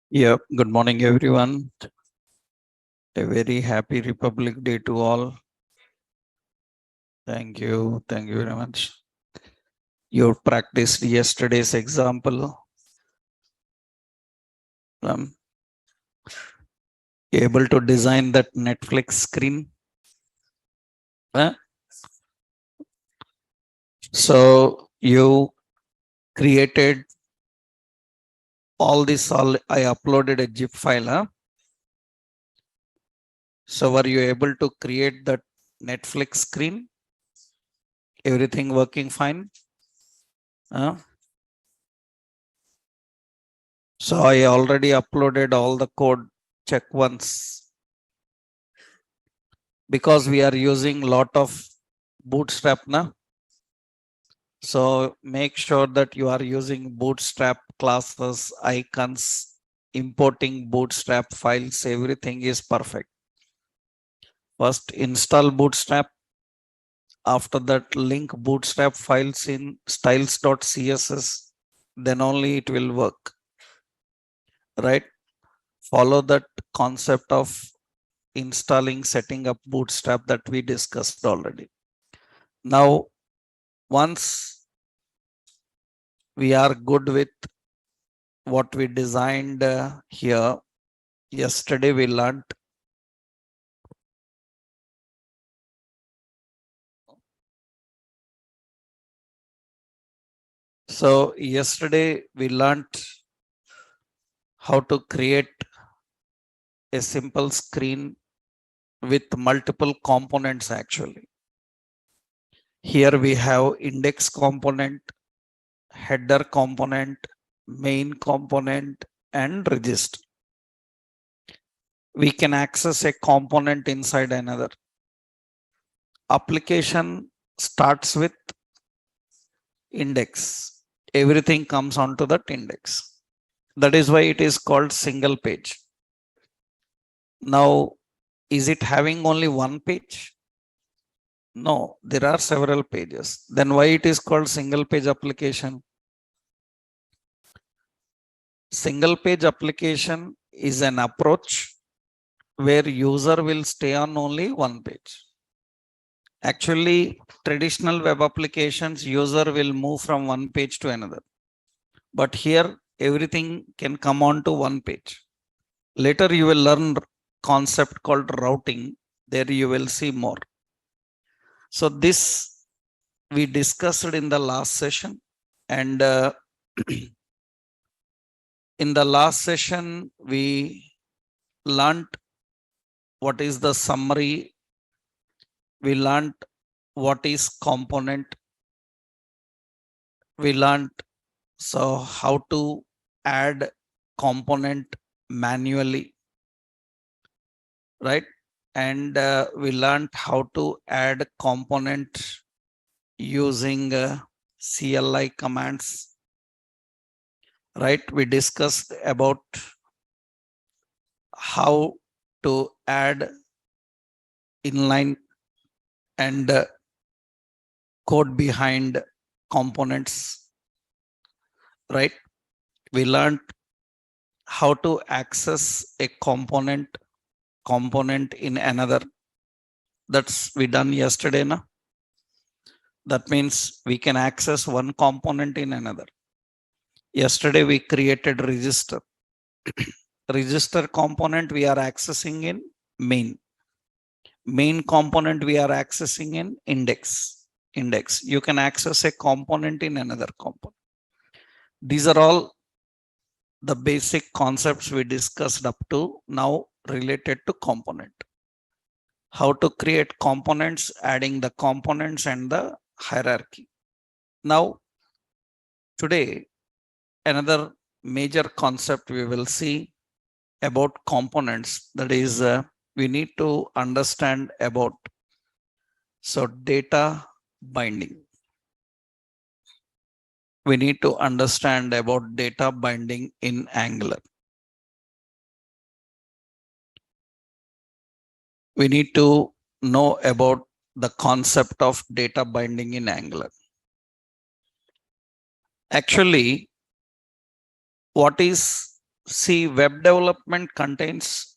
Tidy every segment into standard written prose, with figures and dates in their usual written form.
Yep. Good morning, everyone. A very happy Republic Day to all. Thank you. Thank you very much. You practiced yesterday's example. Um, able to design that Netflix screen. Huh? So you created all this. I uploaded a zip file. Huh? So were you able to create that Netflix screen? Everything working fine? Huh? So I already uploaded all the code. Check once. Because we are using lot of bootstrap now. So make sure that you are using bootstrap classes, icons, importing bootstrap files, everything is perfect. First install bootstrap. After that link bootstrap files in styles.css, then only it will work. Right? Follow that concept of installing, setting up bootstrap that we discussed already. Now, once we are good with what we designed here, yesterday we learned yesterday we learned how to create a simple screen with multiple components. Actually, here we have index component, header component, main component, and register. We can access a component inside another. Application starts with index. Everything comes onto that index. That is why it is called single page. Now, is it having only one page? No, there are several pages. Then why it is called single page application? Single page application is an approach where user will stay on only one page. Actually, traditional web applications, user will move from one page to another. But here, everything can come on to one page. Later, you will learn concept called routing. There you will see more. So this we discussed in the last session, and in the last session we learned what is the summary. We learned what is component. We learned how to add component manually, right? And we learned how to add component using CLI commands, right? We discussed about how to add inline and code behind components, right? We learned how to access a component in another. That's we done yesterday, na? That means we can access one component in another. Yesterday we created register. Register component we are accessing in main. Main component we are accessing in index. You can access a component in another component. These are all the basic concepts we discussed up to now related to component. How to create components, adding the components and the hierarchy. Now, today, another major concept we will see about components, that is we need to understand about data binding. We need to understand about data binding in Angular. We need to know about the concept of data binding in Angular. Actually, what is See, web development contains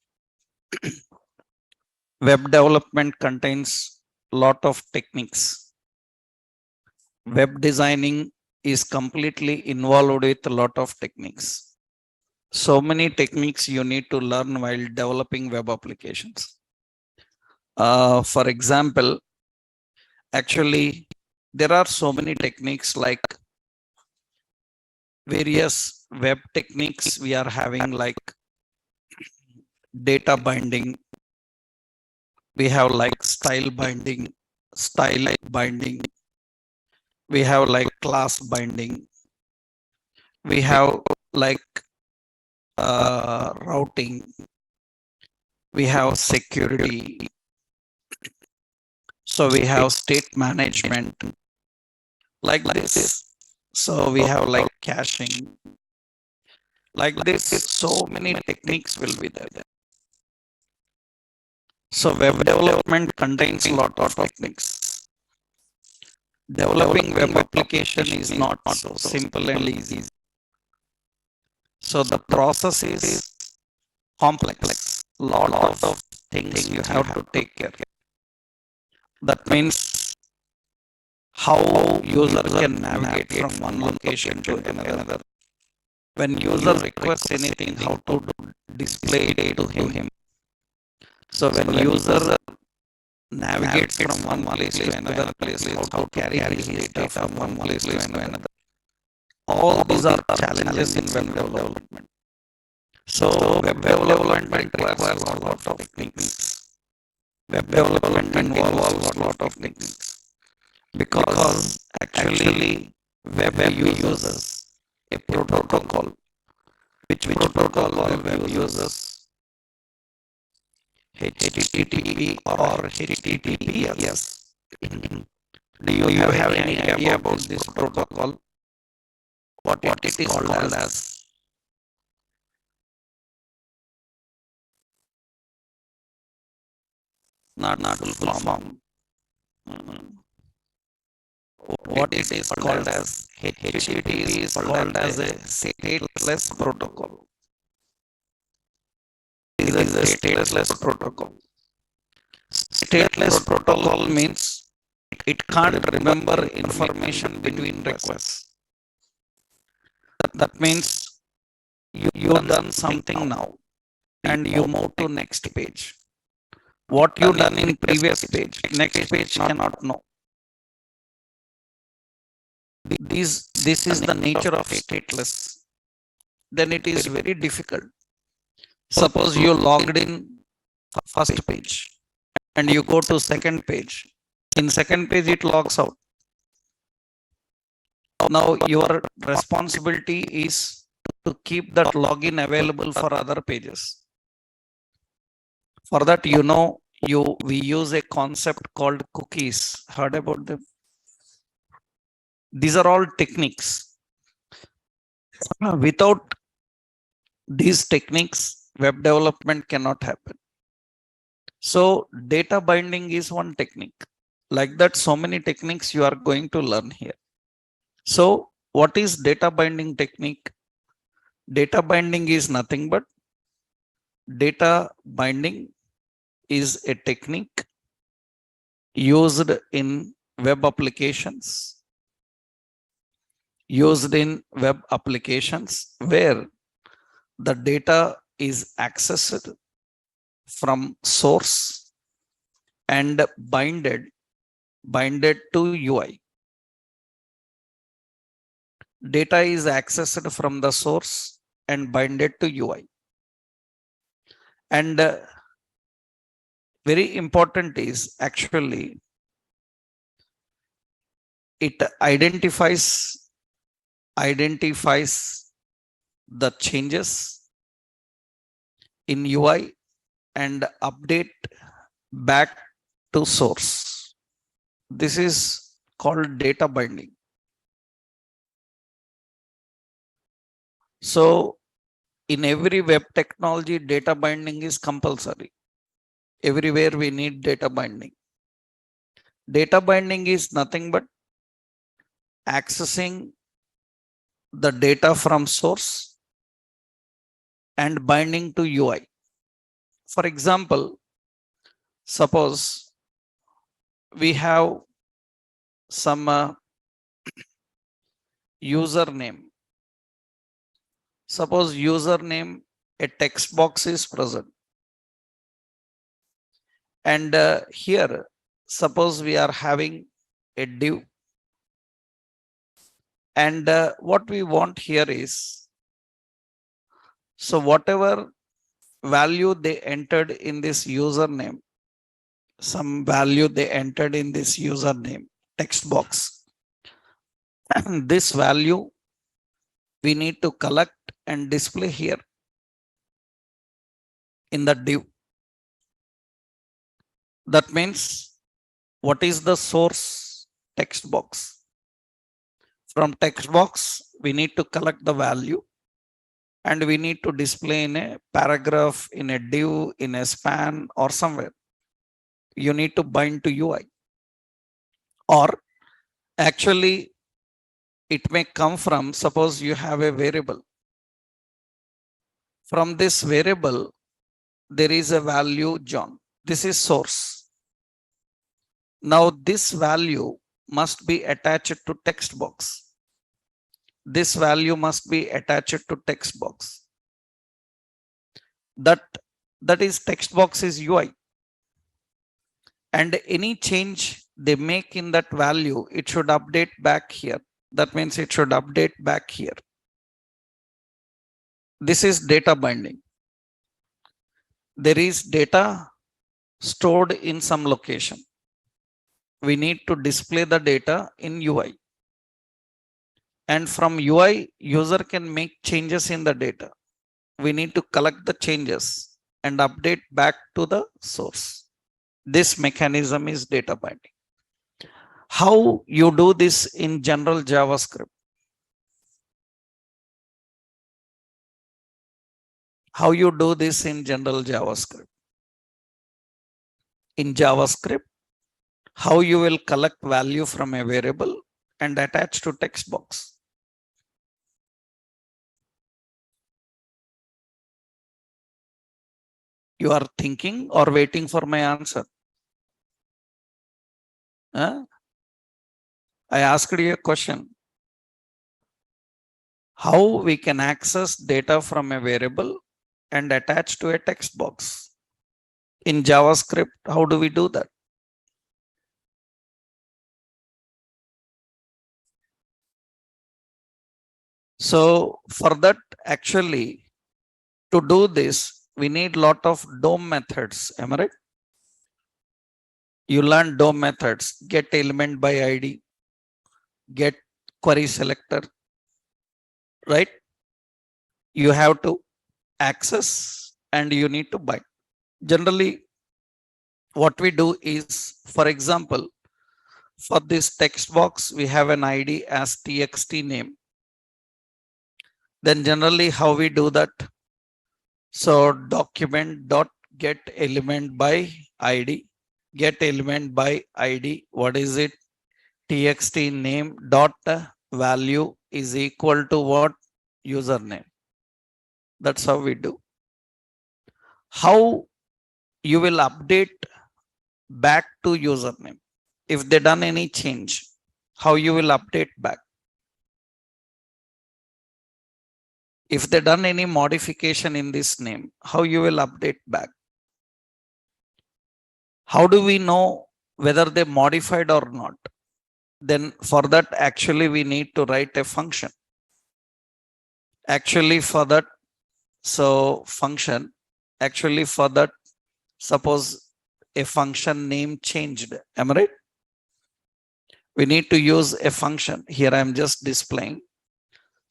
lot of techniques. Web designing is completely involved with a lot of techniques. So many techniques you need to learn while developing web applications. For example, actually, there are so many techniques like various web techniques we are having, like data binding. We have like style binding. We have like class binding. We have like routing. We have security. So we have state management like this. So we have like caching like this. So many techniques will be there. So web development contains a lot of techniques. Developing web application is not so simple and easy. So the process is complex. Lot of things you have to take care. That means how user can navigate from one location to another. When user requests anything, how to display it to him. So when user navigates from one place to another place, how to carry his data from one place to another. All these are challenges in web development. So web development requires a lot of techniques. Web development involves a lot of techniques because actually web uses a protocol. Which protocol web uses? HTTP or HTTPS. Do you have any idea about this protocol? What it is called as? Not full form. What it is called as? HTTP is called as a stateless protocol. It is a stateless protocol. Stateless protocol means it can't remember information between requests. That means you done something now and you move to next page. What you done in previous page, next page cannot know. This is the nature of stateless. Then it is very difficult. Suppose you logged in first page and you go to second page. In second page it logs out. Now your responsibility is to keep that login available for other pages. For that, we use a concept called cookies. Heard about them? These are all techniques. Without these techniques, web development cannot happen. So data binding is one technique. Like that, so many techniques you are going to learn here. So what is data binding technique? Data binding is nothing but data binding is a technique used in web applications. Where the data is accessed from source and binded to UI. Data is accessed from the source and binded to UI. And very important is actually it identifies the changes in UI and update back to source. This is called data binding. So in every web technology, data binding is compulsory. Everywhere we need data binding. Data binding is nothing but accessing the data from source and binding to UI. For example, suppose we have some username. Suppose username, a text box is present. And here, suppose we are having a div. And what we want here is, so whatever value they entered in this username, some value they entered in this username text box, this value we need to collect and display here in the div. That means, what is the source? Text box. From text box, we need to collect the value and we need to display in a paragraph, in a div, in a span, or somewhere. You need to bind to UI. Or actually, it may come from, suppose you have a variable. From this variable, there is a value John. This is source. Now this value must be attached to text box. This value must be attached to text box. That is text box is UI. And any change they make in that value, it should update back here. That means it should update back here. This is data binding. There is data stored in some location. We need to display the data in UI. And from UI, user can make changes in the data. We need to collect the changes and update back to the source. This mechanism is data binding. How you do this in general JavaScript? How you do this in general JavaScript? In JavaScript, how you will collect value from a variable and attach to text box. You are thinking or waiting for my answer? Huh? I asked you a question. How we can access data from a variable and attach to a text box? In JavaScript, how do we do that? So for that, actually, to do this, we need lot of DOM methods. Am I right? You learn DOM methods: get element by ID, get query selector, right? You have to access and you need to bind. Generally, what we do is, for example, for this text box, we have an ID as txt name. Then generally how we do that? So document dot get element by ID, get element by ID. What is it? Txt name dot value is equal to what? Username. That's how we do. How you will update back to username? If they done any change, how you will update back? If they done any modification in this name, how you will update back? How do we know whether they modified or not? Then for that, actually, we need to write a function. Actually, for that, so function, actually for that, suppose a function name changed. Am I right? We need to use a function. Here I am just displaying.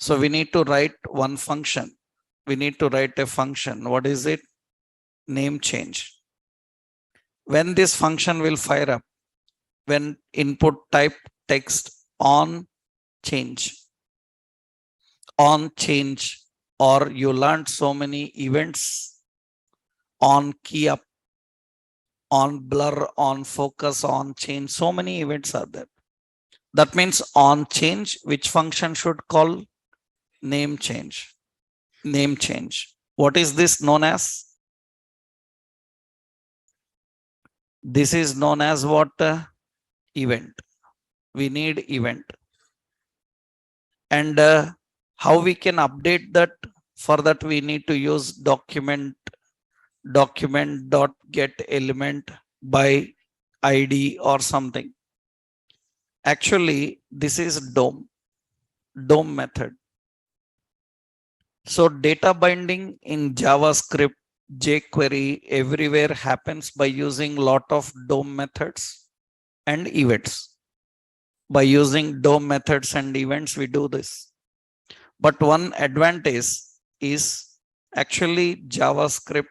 So we need to write one function. We need to write a function. What is it? Name change. When this function will fire up? When input type text on change. On change, or you learned so many events on key up, on blur, on focus, on change. So many events are there. That means on change, which function should call? Name change. Name change. What is this known as? This is known as what? Event. We need event. And how we can update that? For that we need to use document dot get element by ID or something. Actually, this is DOM method. So data binding in JavaScript, jQuery, everywhere happens by using lot of DOM methods and events. By using DOM methods and events, we do this. But one advantage is actually JavaScript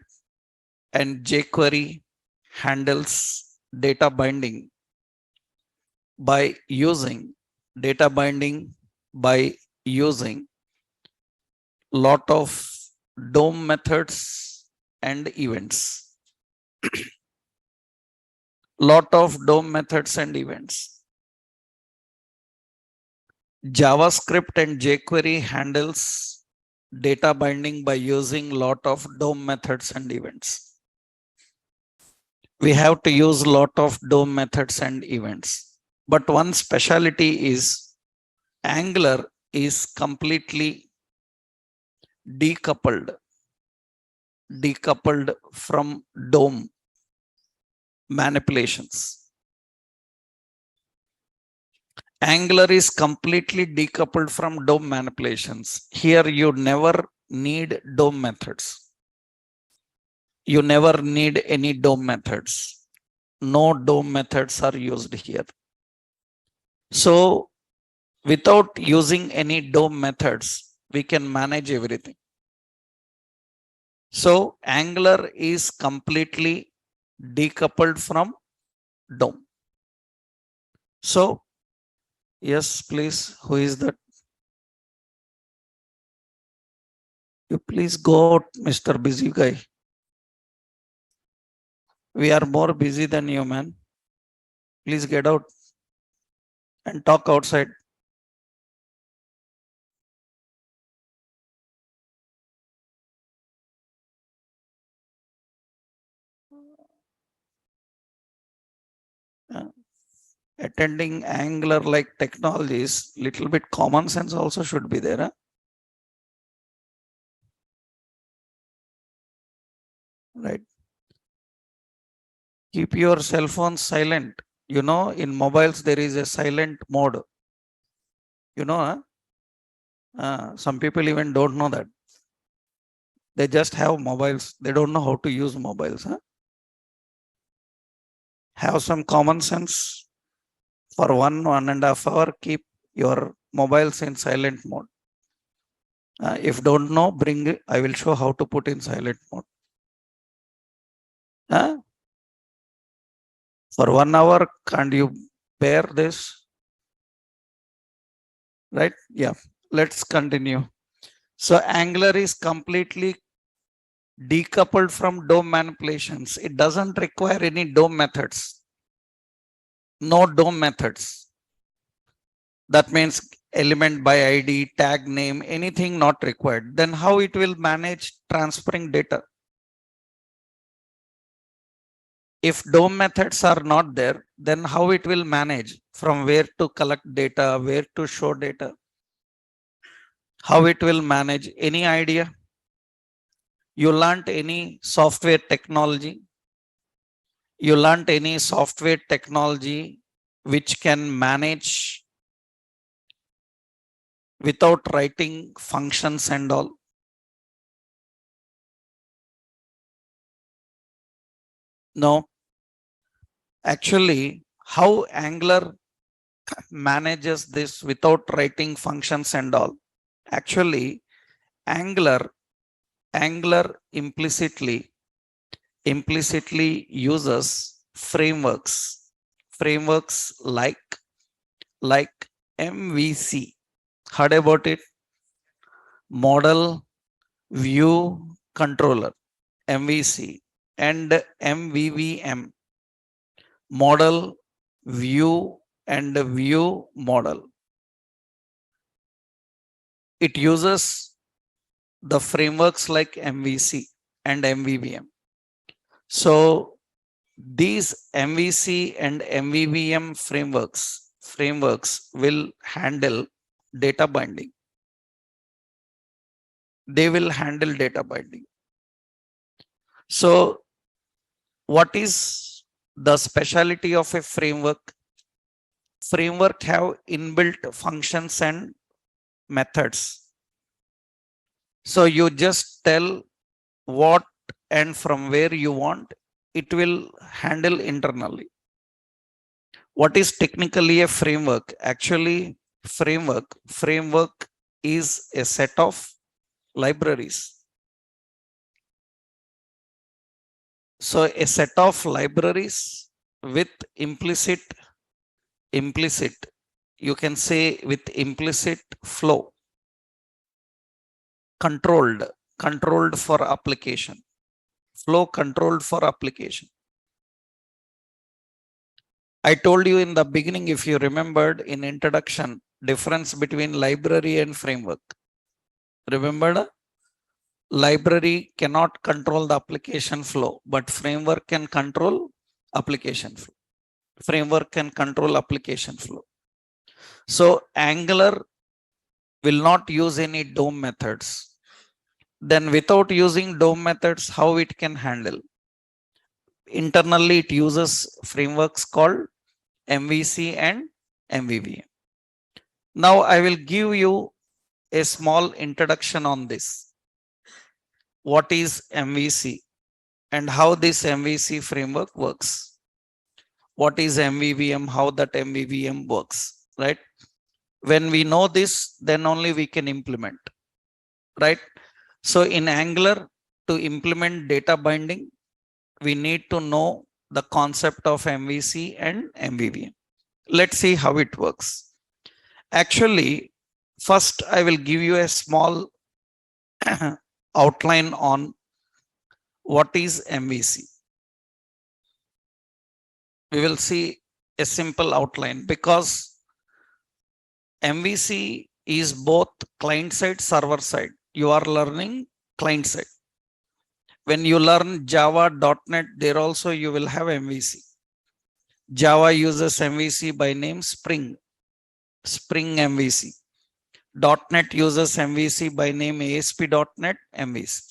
and jQuery handles data binding by using lot of DOM methods and events. Lot of DOM methods and events. JavaScript and jQuery handles data binding by using lot of DOM methods and events. We have to use lot of DOM methods and events. But one specialty is Angular is completely decoupled from DOM manipulations. Angular is completely decoupled from DOM manipulations. Here you never need DOM methods. You never need any DOM methods. No DOM methods are used here. So without using any DOM methods, we can manage everything. So Angular is completely decoupled from DOM. So yes, please, who is that? You please go out, Mr. Busy Guy. We are more busy than you, man. Please get out and talk outside. Attending Angular like technologies, little bit common sense also should be there. Huh? Right. Keep your cell phone silent. You know, in mobiles, there is a silent mode. You know, some people even don't know that. They just have mobiles. They don't know how to use mobiles. Huh? Have some common sense. For 1.5 hours, keep your mobiles in silent mode. If don't know, bring it. I will show how to put in silent mode. For 1 hour, can't you bear this? Right? Yeah. Let's continue. So Angular is completely decoupled from DOM manipulations. It doesn't require any DOM methods. No DOM methods. That means element by ID, tag name, anything not required. Then how it will manage transferring data? If DOM methods are not there, then how it will manage from where to collect data, where to show data? How it will manage? Any idea? You learned any software technology? You learned any software technology which can manage without writing functions and all? No. Actually, how Angular manages this without writing functions and all? Actually, Angular implicitly uses frameworks like MVC. Heard about it? Model View Controller, MVC, and MVVM, Model View and View Model. It uses the frameworks like MVC and MVVM. So these MVC and MVVM frameworks will handle data binding. They will handle data binding. So what is the specialty of a framework? Framework have inbuilt functions and methods. So you just tell what and from where you want, it will handle internally. What is technically a framework? Actually, framework is a set of libraries. So a set of libraries with implicit, you can say with implicit flow, controlled for application, flow controlled for application. I told you in the beginning, if you remembered in introduction, difference between library and framework. Remember, library cannot control the application flow, but framework can control application flow. Framework can control application flow. So Angular will not use any DOM methods. Then without using DOM methods, how it can handle? Internally, it uses frameworks called MVC and MVVM. Now I will give you a small introduction on this. What is MVC and how this MVC framework works? What is MVVM, how that MVVM works, right? When we know this, then only we can implement, right? So in Angular, to implement data binding, we need to know the concept of MVC and MVVM. Let's see how it works. Actually, first I will give you a small outline on what is MVC. We will see a simple outline because MVC is both client side, server side. You are learning client side. When you learn Java, .NET, there also you will have MVC. Java uses MVC by name Spring MVC. .NET uses MVC by name ASP.NET MVC.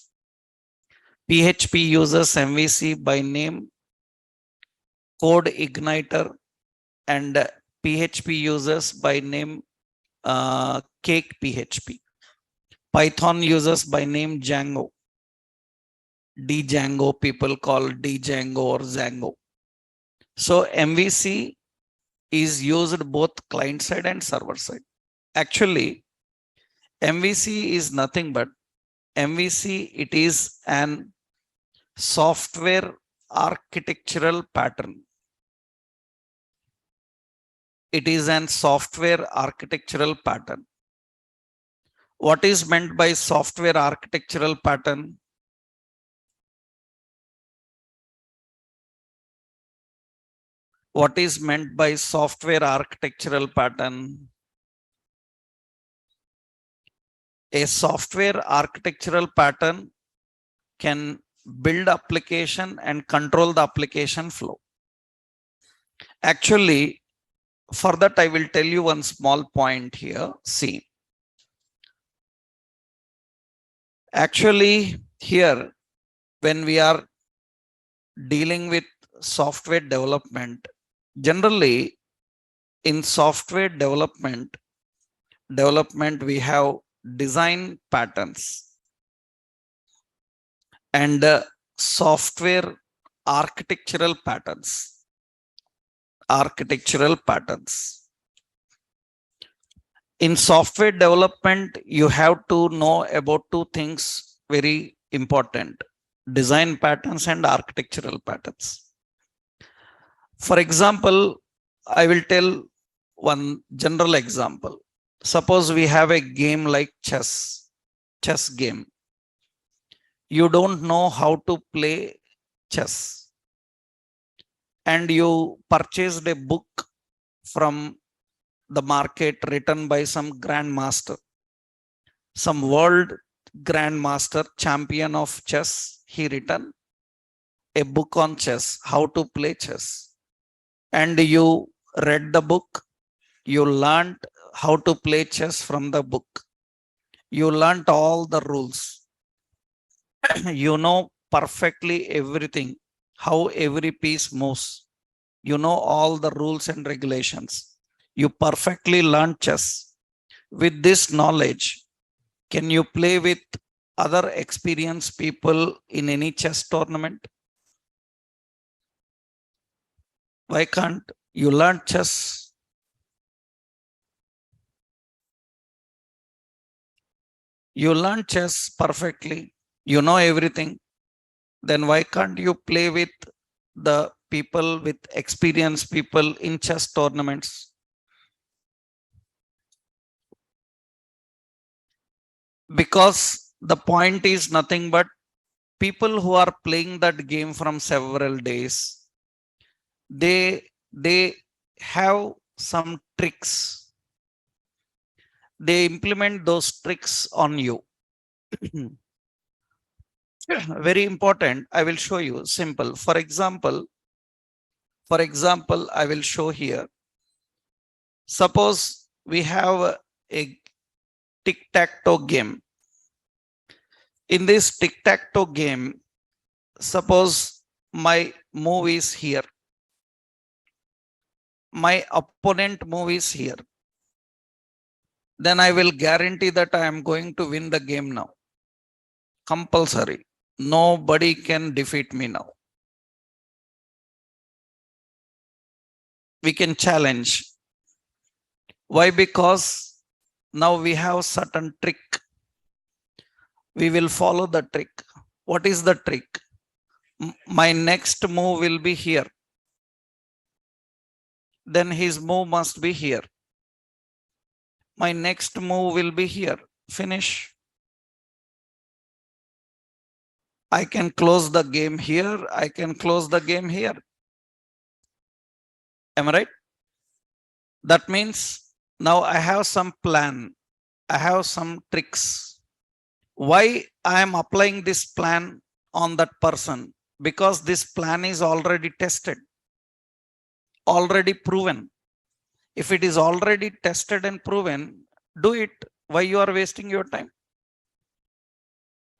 PHP uses MVC by name Code Igniter, and PHP uses by name Cake PHP. Python uses by name Django. Django, people call Django or Django. So MVC is used both client side and server side. Actually, MVC is nothing but MVC, it is an software architectural pattern. It is an software architectural pattern. What is meant by software architectural pattern? What is meant by software architectural pattern? A software architectural pattern can build application and control the application flow. Actually, for that, I will tell you one small point here. See, actually here, when we are dealing with software development, generally in software development we have design patterns and software architectural patterns. In software development, you have to know about two things very important: design patterns and architectural patterns. For example, I will tell one general example. Suppose we have a game like chess game. You don't know how to play chess, and you purchased a book from the market written by some grandmaster, some world grandmaster, champion of chess, he written a book on chess, how to play chess. And you read the book, you learned how to play chess from the book. You learned all the rules. You know perfectly everything, how every piece moves. You know all the rules and regulations. You perfectly learned chess. With this knowledge, can you play with other experienced people in any chess tournament? Why can't you learn chess? You learn chess perfectly. You know everything. Then why can't you play with the people, with experienced people in chess tournaments? Because the point is nothing but people who are playing that game from several days, they have some tricks. They implement those tricks on you. Very important. I will show you simple. For example, I will show here. Suppose we have a tic-tac-toe game. In this tic-tac-toe game, suppose my move is here. My opponent move is here. Then I will guarantee that I am going to win the game now. Compulsory. Nobody can defeat me now. We can challenge. Why? Because now we have certain trick. We will follow the trick. What is the trick? My next move will be here. Then his move must be here. My next move will be here. Finish. I can close the game here. I can close the game here. Am I right? That means now I have some plan. I have some tricks. Why I am applying this plan on that person? Because this plan is already tested, already proven. If it is already tested and proven, do it. Why you are wasting your time?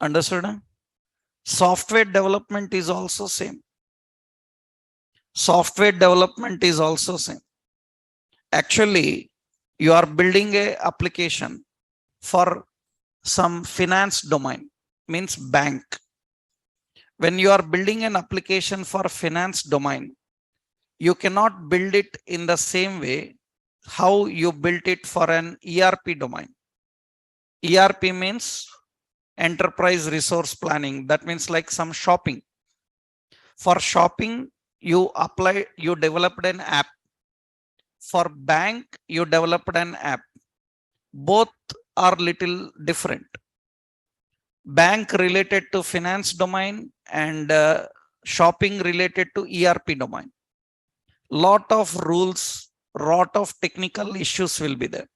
Understood? Huh? Software development is also same. Software development is also same. Actually, you are building a application for some finance domain, means bank. When you are building an application for finance domain, you cannot build it in the same way how you built it for an ERP domain. ERP means enterprise resource planning. That means like some shopping. For shopping, you developed an app. For bank, you developed an app. Both are little different. Bank related to finance domain and shopping related to ERP domain. Lot of rules, lot of technical issues will be there.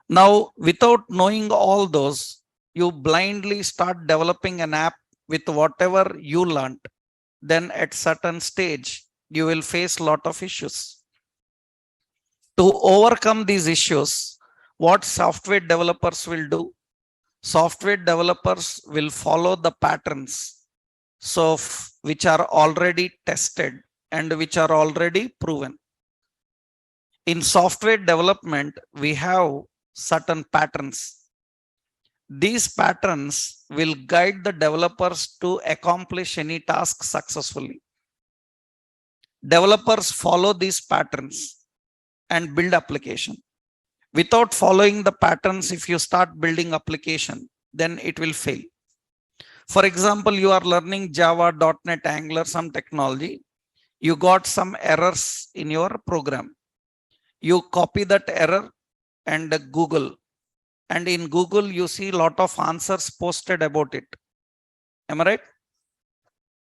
Now, without knowing all those, you blindly start developing an app with whatever you learned. Then at certain stage, you will face lot of issues. To overcome these issues, what software developers will do? Software developers will follow the patterns, so which are already tested and which are already proven. In software development, we have certain patterns. These patterns will guide the developers to accomplish any task successfully. Developers follow these patterns and build application. Without following the patterns, if you start building application, then it will fail. For example, you are learning Java, .NET, Angular, some technology. You got some errors in your program. You copy that error and Google. And in Google, you see a lot of answers posted about it. Am I right?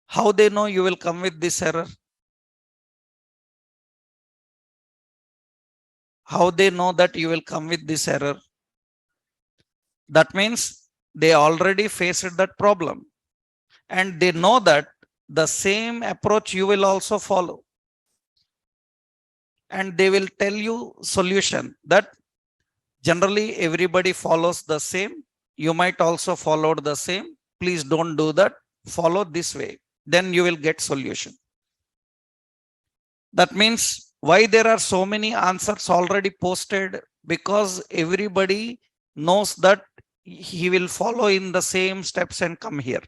How they know you will come with this error? How they know that you will come with this error? That means They already faced that problem. And they know that the same approach you will also follow. And they will tell you solution that generally everybody follows the same. You might also follow the same. Please don't do that. Follow this way. Then you will get solution. That means why there are so many answers already posted, because everybody knows that he will follow in the same steps and come here.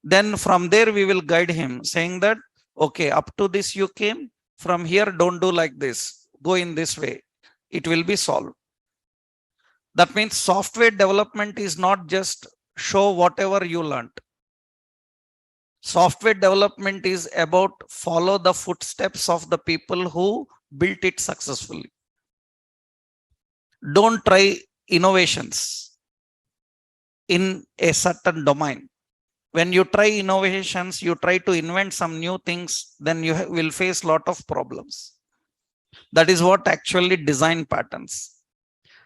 Then from there we will guide him saying that, okay, up to this you came, from here don't do like this, go in this way, it will be solved. That means software development is not just show whatever you learned. Software development is about follow the footsteps of the people who built it successfully. Don't try innovations in a certain domain. When you try innovations, you try to invent some new things, then you will face a lot of problems. That is what actually design patterns.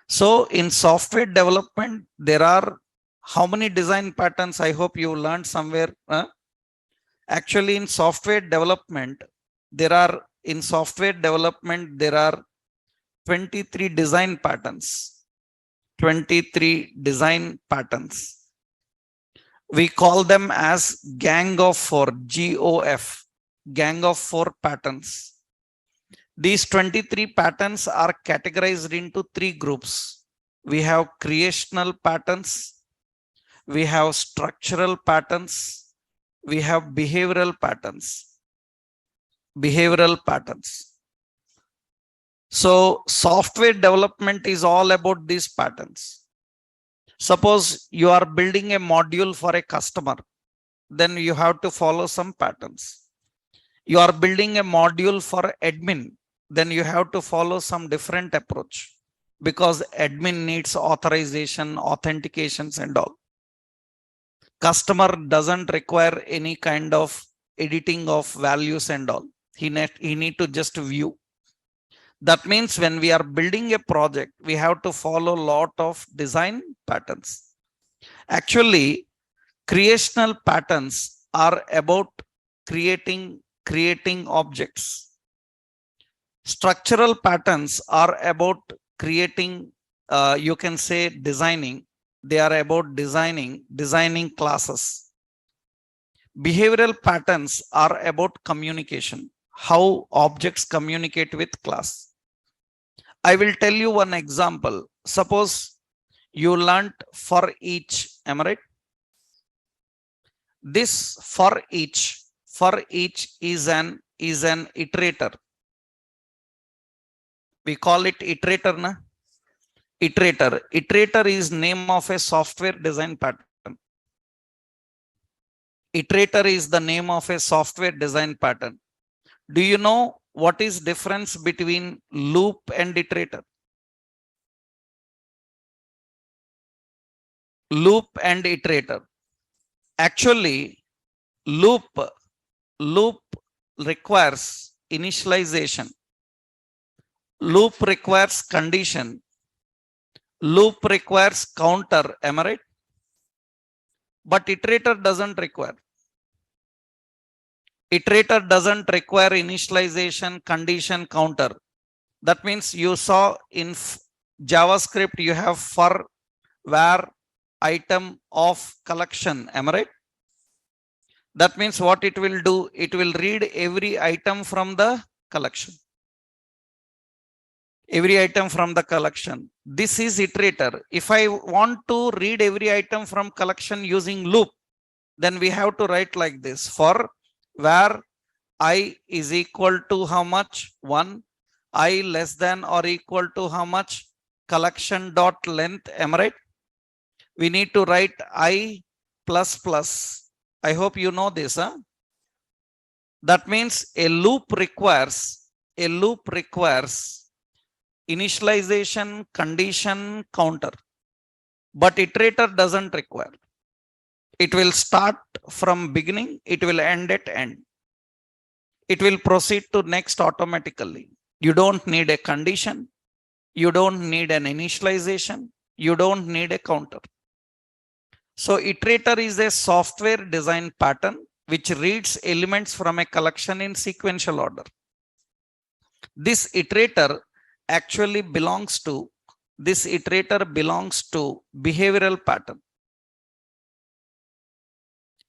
So in software development, there are how many design patterns? I hope you learned somewhere. Actually, in software development, there are 23 design patterns. 23 design patterns. We call them as gang of four, GOF, gang of four patterns. These 23 patterns are categorized into 3 groups. We have creational patterns, we have structural patterns, we have behavioral patterns. So software development is all about these patterns. Suppose you are building a module for a customer, then you have to follow some patterns. You are building a module for admin, then you have to follow some different approach, because admin needs authorization, authentications and all. Customer doesn't require any kind of editing of values and all. He need to just view. That means when we are building a project, we have to follow a lot of design patterns. Actually, creational patterns are about creating objects. Structural patterns are about creating, you can say designing. They are about designing classes. Behavioral patterns are about communication, how objects communicate with class. I will tell you one example. Suppose you learnt for each, am I right? This for each is an iterator. We call it iterator, na? Iterator is name of a software design pattern. Iterator is the name of a software design pattern. Do you know what is difference between loop and iterator? Loop and iterator. Actually, loop requires initialization. Loop requires condition. Loop requires counter, am I right? But iterator doesn't require. Iterator doesn't require initialization, condition, counter. That means you saw in JavaScript, you have for, where, item of collection, am I right? That means what it will do, it will read every item from the collection. Every item from the collection. This is iterator. If I want to read every item from collection using loop, then we have to write like this: for where I is equal to how much? 1, I less than or equal to how much? Collection dot length, am I right? We need to write I plus plus. I hope you know this. Huh? That means a loop requires initialization, condition, counter. But iterator doesn't require. It will start from beginning, it will end at end. It will proceed to next automatically. You don't need a condition. You don't need an initialization. You don't need a counter. So iterator is a software design pattern which reads elements from a collection in sequential order. This iterator actually belongs to behavioral pattern.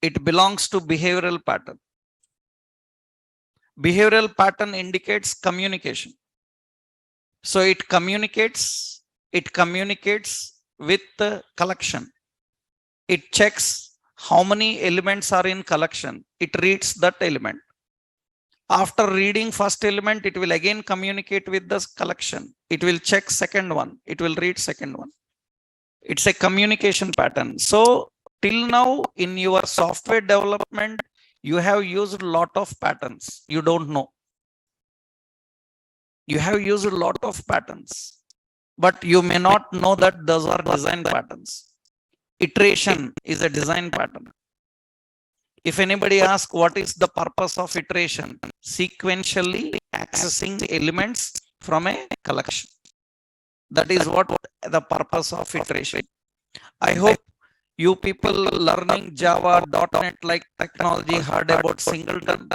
It belongs to behavioral pattern. Behavioral pattern indicates communication. So it communicates with the collection. It checks how many elements are in collection. It reads that element. After reading first element, it will again communicate with the collection. It will check second one. It will read second one. It's a communication pattern. So till now in your software development, you have used a lot of patterns. You don't know. You have used a lot of patterns, but you may not know that those are design patterns. Iteration is a design pattern. If anybody asks what is the purpose of iteration, sequentially accessing elements from a collection. That is what the purpose of iteration. I hope you people learning Java, .NET like technology heard about singleton.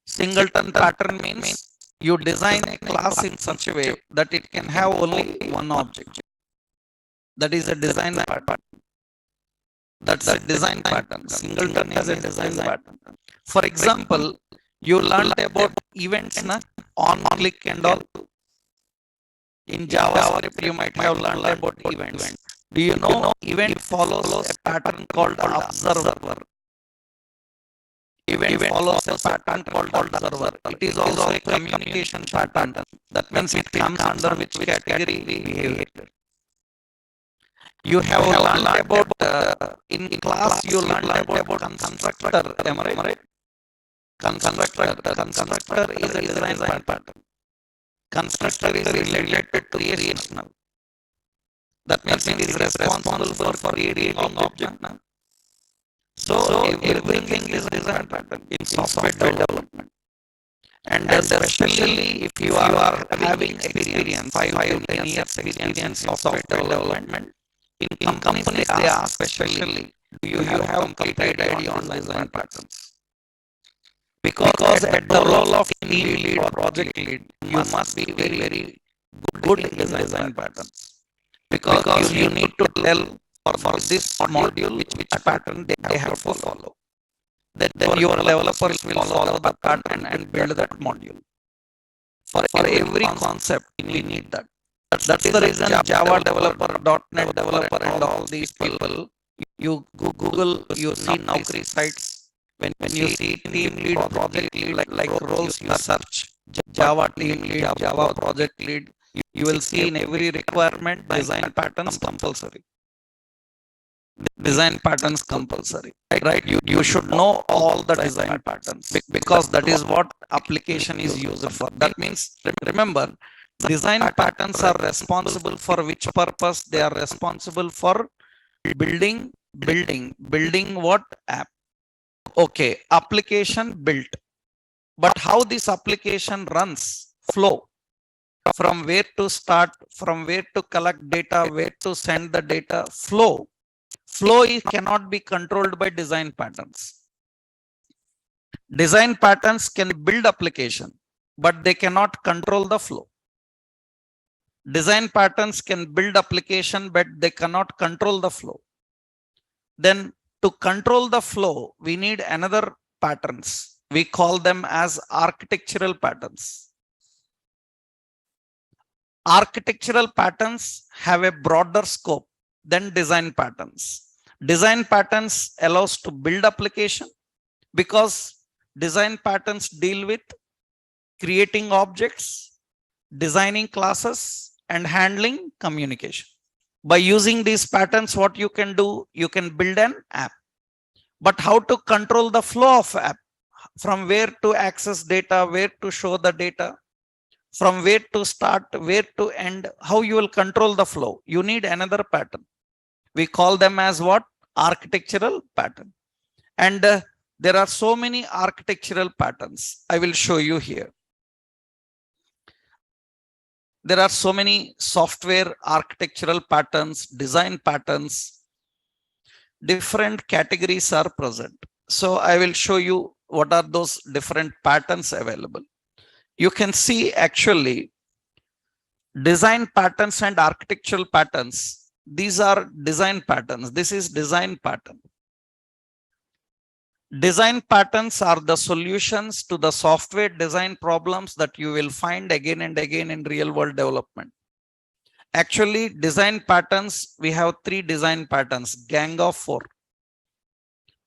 Singleton pattern means you design a class in such a way that it can have only one object. That is a design pattern. That's a design pattern. Singleton is a design pattern. For example, you learned about events, on click and all. In JavaScript, you might have learned about events. Do you know event follows a pattern called observer? Event follows a pattern called observer. It is also a communication pattern. That means it comes under which category? Behavior. You have learned about in class. You learned about constructor. Am I right? Constructor is a design pattern. Constructor is related to creation. That means it is responsible for creating object. So everything is design pattern in software development. And especially if you are having experience, 5 to 10 years experience in software development, in companies they ask especially, do you have complete idea on design patterns? Because at the role of team lead or project lead, you must be very good in design patterns. Because you need to tell for this module which pattern they have to follow. Then your developers will follow the pattern and build that module. For every concept, we need that. That's the reason Java developer, .NET developer, and all these people, you Google, you see Naukri sites. When you see team lead, project lead, like roles, you search Java team lead, Java project lead. You will see in every requirement design patterns compulsory. Design patterns compulsory, right? You should know all the design patterns because that is what application is used for. That means, remember, design patterns are responsible for which purpose? They are responsible for building what? App. Okay, application built. But how this application runs, flow, from where to start, from where to collect data, where to send the data, flow cannot be controlled by design patterns. Design patterns can build application, but they cannot control the flow. Design patterns can build application, but they cannot control the flow. Then to control the flow, we need another patterns. We call them as architectural patterns. Architectural patterns have a broader scope than design patterns. Design patterns allows to build application because design patterns deal with creating objects, designing classes, and handling communication. By using these patterns, what you can do, you can build an app. But how to control the flow of app? From where to access data, where to show the data, from where to start, where to end, how you will control the flow? You need another pattern. We call them as what? Architectural pattern. And there are so many architectural patterns. I will show you here. There are so many software architectural patterns, design patterns, different categories are present. So I will show you what are those different patterns available. You can see actually design patterns and architectural patterns. These are design patterns. This is design pattern. Design patterns are the solutions to the software design problems that you will find again and again in real world development. Actually, design patterns, we have three design patterns, gang of four.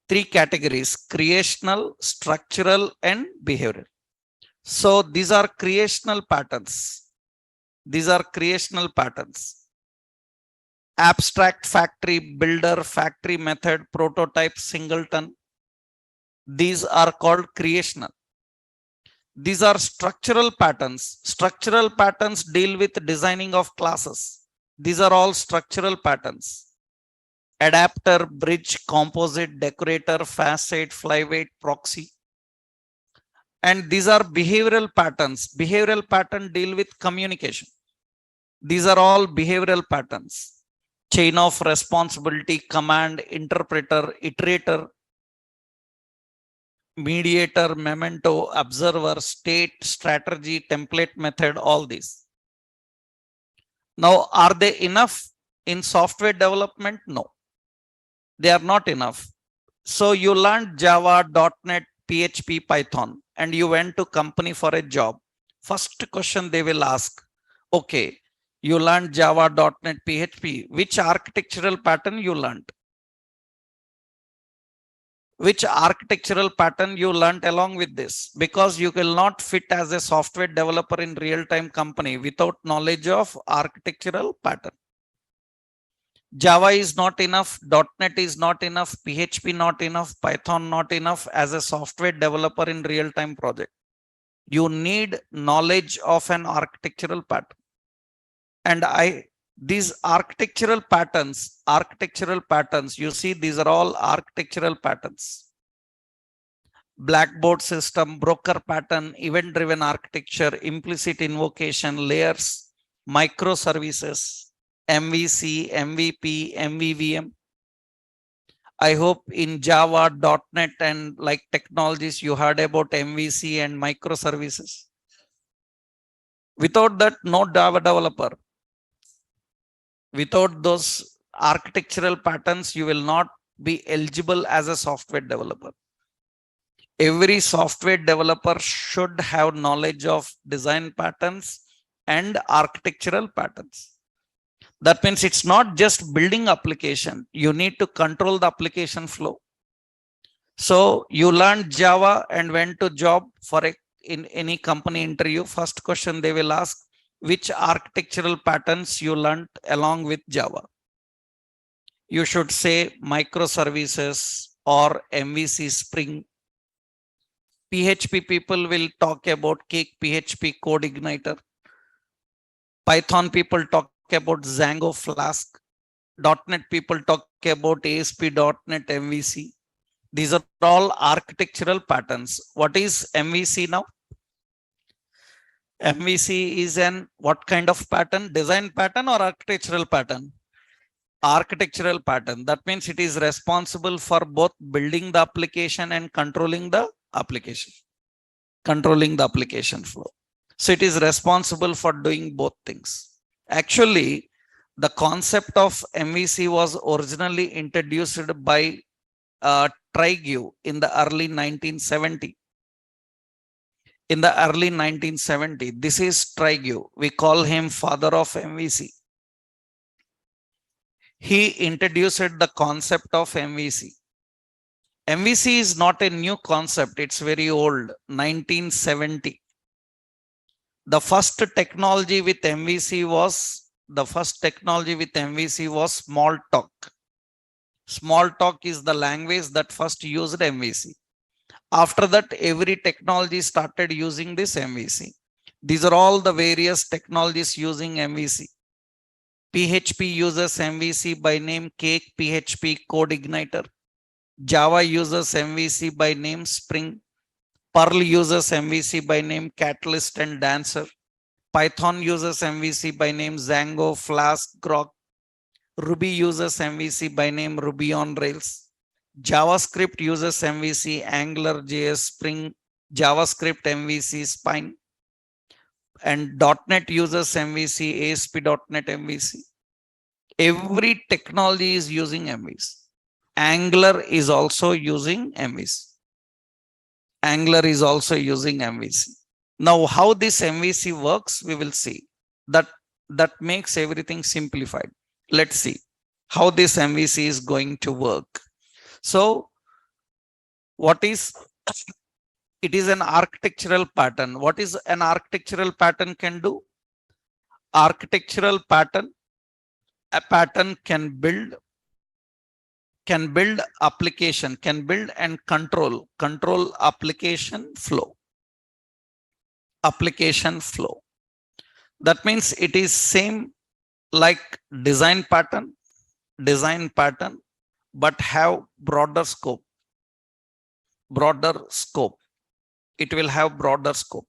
Three categories: creational, structural, and behavioral. So these are creational patterns. These are creational patterns. Abstract, factory, builder, factory method, prototype, singleton. These are called creational. These are structural patterns. Structural patterns deal with designing of classes. These are all structural patterns. Adapter, bridge, composite, decorator, facet, flyweight, proxy. And these are behavioral patterns. Behavioral pattern deal with communication. These are all behavioral patterns. Chain of responsibility, command, interpreter, iterator, mediator, memento, observer, state, strategy, template method, all these. Now, are they enough in software development? No, they are not enough. So you learned Java, .NET, PHP, Python, and you went to company for a job. First question they will ask, okay, you learned Java, .NET, PHP, which architectural pattern you learned? Which architectural pattern you learned along with this? Because you will not fit as a software developer in real-time company without knowledge of architectural pattern. Java is not enough, .NET is not enough, PHP not enough, Python not enough as a software developer in real-time project. You need knowledge of an architectural pattern. And these architectural patterns, you see, these are all architectural patterns. Blackboard system, broker pattern, event-driven architecture, implicit invocation, layers, microservices, MVC, MVP, MVVM. I hope in Java, .NET and like technologies, you heard about MVC and microservices. Without that, no Java developer. Without those architectural patterns, you will not be eligible as a software developer. Every software developer should have knowledge of design patterns and architectural patterns. That means it's not just building application. You need to control the application flow. So you learned Java and went to job for in any company interview. First question they will ask, which architectural patterns you learned along with Java? You should say microservices or MVC Spring. PHP people will talk about Cake PHP Code Igniter. Python people talk about Django Flask. .NET people talk about ASP.NET MVC. These are all architectural patterns. What is MVC now? MVC is an what kind of pattern? Design pattern or architectural pattern? Architectural pattern. That means it is responsible for both building the application and controlling the application. Controlling the application flow. So it is responsible for doing both things. Actually, the concept of MVC was originally introduced by Trygve in the early 1970. In the early 1970, this is Trygve. We call him father of MVC. He introduced the concept of MVC. MVC is not a new concept. It's very old, 1970. The first technology with MVC was Smalltalk. Smalltalk is the language that first used MVC. After that, every technology started using this MVC. These are all the various technologies using MVC. PHP uses MVC by name Cake PHP Code Igniter. Java uses MVC by name Spring. Perl uses MVC by name Catalyst and Dancer. Python uses MVC by name Django, Flask, Grok. Ruby uses MVC by name Ruby on Rails. JavaScript uses MVC, Angular, JS, Spring, JavaScript, MVC, Spine. And .NET uses MVC, ASP.NET MVC. Every technology is using MVC. Angular is also using MVC. Angular is also using MVC. Now, how this MVC works, we will see. That makes everything simplified. Let's see how this MVC is going to work. So, what is it is an architectural pattern. What is an architectural pattern can do? Architectural pattern, a pattern can build application, can build and control application flow. Application flow. That means it is same like design pattern, but have broader scope. It will have broader scope.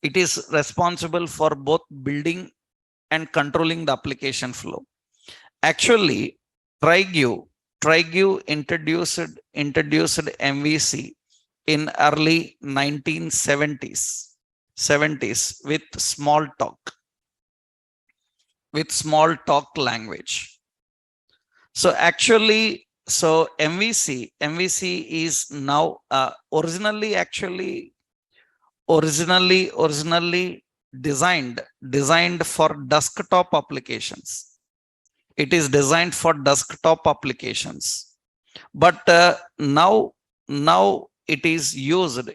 It is responsible for both building and controlling the application flow. Actually, TryGuide introduced MVC in early 1970s with Smalltalk language. So actually, MVC is now originally designed for desktop applications. It is designed for desktop applications, but now it is used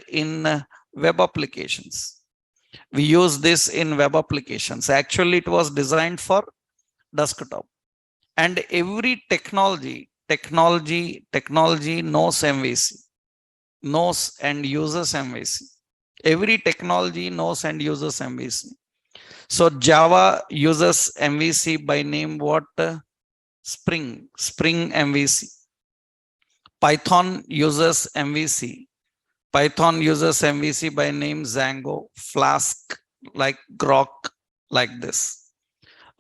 in web applications. We use this in web applications. Actually, it was designed for desktop. And every technology knows MVC, knows and uses MVC. Every technology knows and uses MVC. So Java uses MVC by name what? Spring MVC. Python uses MVC by name Django, Flask, like Grok, like this.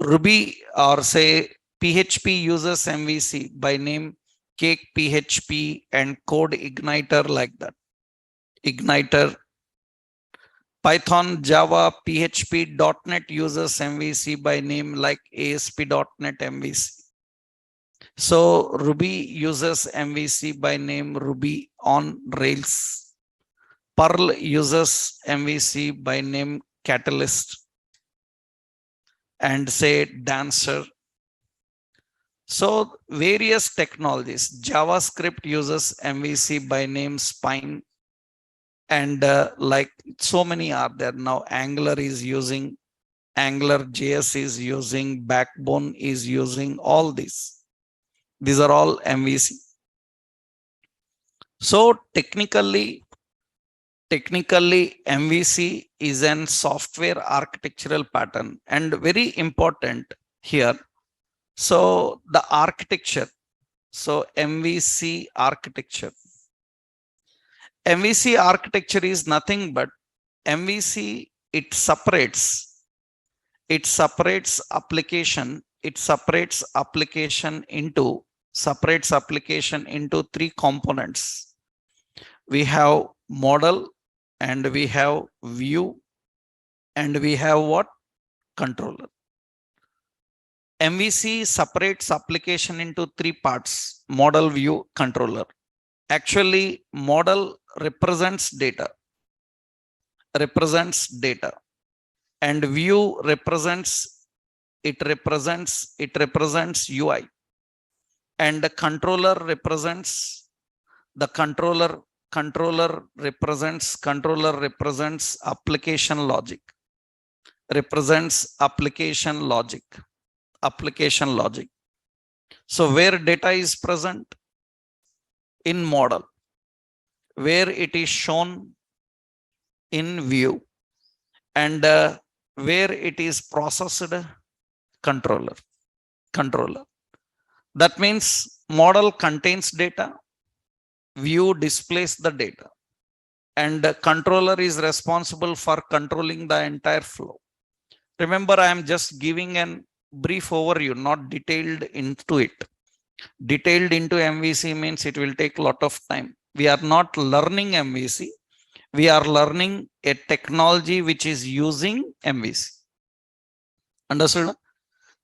Ruby or say PHP uses MVC by name Cake PHP and Code Igniter, like that. Igniter. Python, Java, PHP, .NET uses MVC by name like ASP.NET MVC. So Ruby uses MVC by name Ruby on Rails. Perl uses MVC by name Catalyst and say Dancer. So various technologies. JavaScript uses MVC by name Spine. And like so many are there now. Angular is using, Angular JS is using, Backbone is using, all these. These are all MVC. So technically MVC is an software architectural pattern, and very important here. So the architecture. So MVC architecture. MVC architecture is nothing but MVC, it separates application into three components. We have model, and we have view, and we have what? Controller. MVC separates application into three parts: model, view, controller. Actually, model represents data, and view represents UI, and the controller represents application logic, So where data is present? In model. Where it is shown? In view. And where it is processed? Controller. That means model contains data, view displays the data. and the controller is responsible for controlling the entire flow. Remember, I am just giving an brief overview, not detailed into it. Detailed into MVC means it will take a lot of time. We are not learning MVC. We are learning a technology which is using MVC. Understood?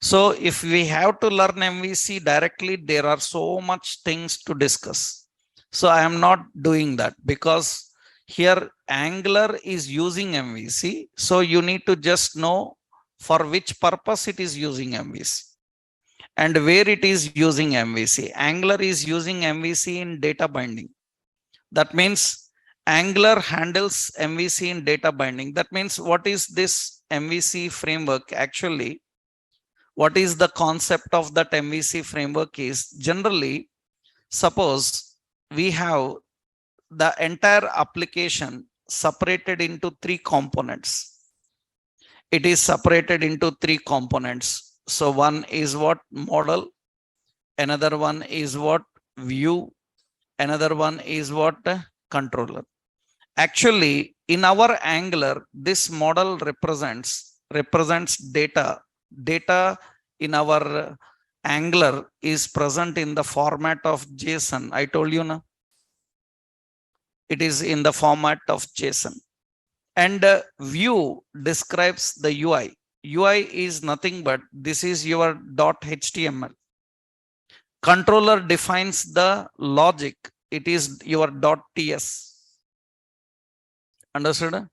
So if we have to learn MVC directly, there are so much things to discuss. So I am not doing that because here Angular is using MVC. So you need to just know for which purpose it is using MVC and where it is using MVC. Angular is using MVC in data binding. That means Angular handles MVC in data binding. That means what is this MVC framework actually? What is the concept of that MVC framework is generally, suppose we have the entire application separated into three components. It is separated into three components. So one is what? Model. Another one is what? View. Another one is what? Controller. Actually, in our Angular, this model represents data. Data in our Angular is present in the format of JSON. I told you now. It is in the format of JSON. And view describes the UI. UI is nothing but this is your .html. Controller defines the logic. It is your .ts. Understood?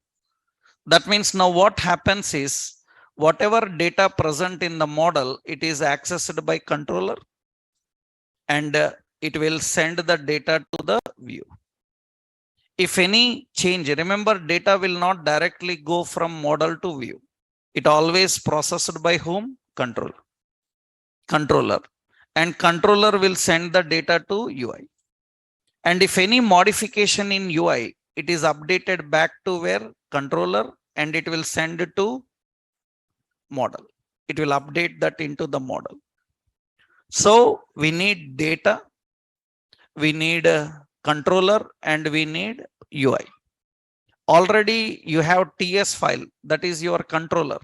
That means now what happens is whatever data present in the model, it is accessed by controller and it will send the data to the view. If any change, remember data will not directly go from model to view. It always processed by whom? Controller. And controller will send the data to UI. And if any modification in UI, it is updated back to where? Controller, and it will send it to model. It will update that into the model. So we need data, we need a controller, and we need UI. Already you have TS file, that is your controller.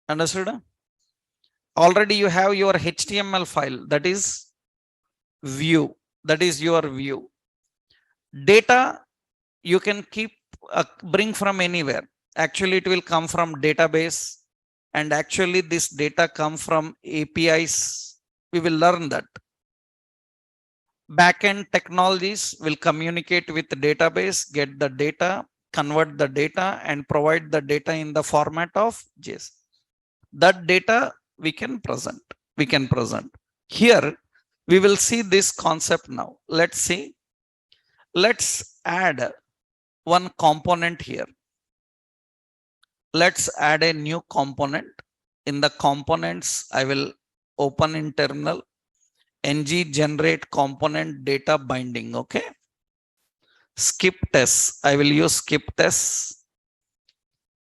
Understood? Already you have your HTML file, that is view, that is your view. Data you can keep bring from anywhere. Actually it will come from database, and actually this data come from APIs. We will learn that. Backend technologies will communicate with the database, get the data, convert the data, and provide the data in the format of JSON. That data we can present. Here we will see this concept now. Let's see. Let's add one component here. Let's add a new component. In the components, I will open in terminal ng generate component data binding. Okay. Skip test. I will use skip test.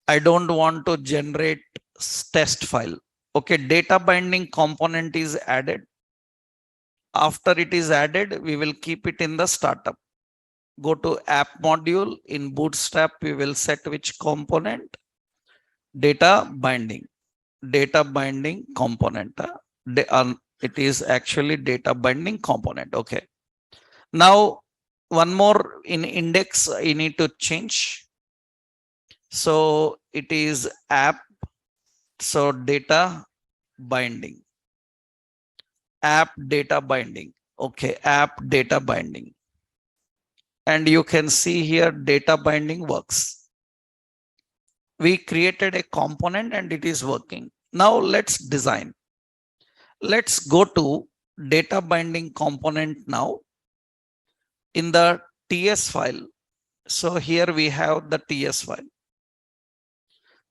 I don't want to generate test file. Okay. Data binding component is added. After it is added, we will keep it in the startup. Go to app module. In Bootstrap, we will set which component? Data binding component. It is actually data binding component. Okay. Now one more in index I need to change. So it is app. So data binding. App data binding. Okay. App data binding. And you can see here data binding works. We created a component and it is working. Now let's design. Let's go to data binding component now in the TS file. So here we have the TS file.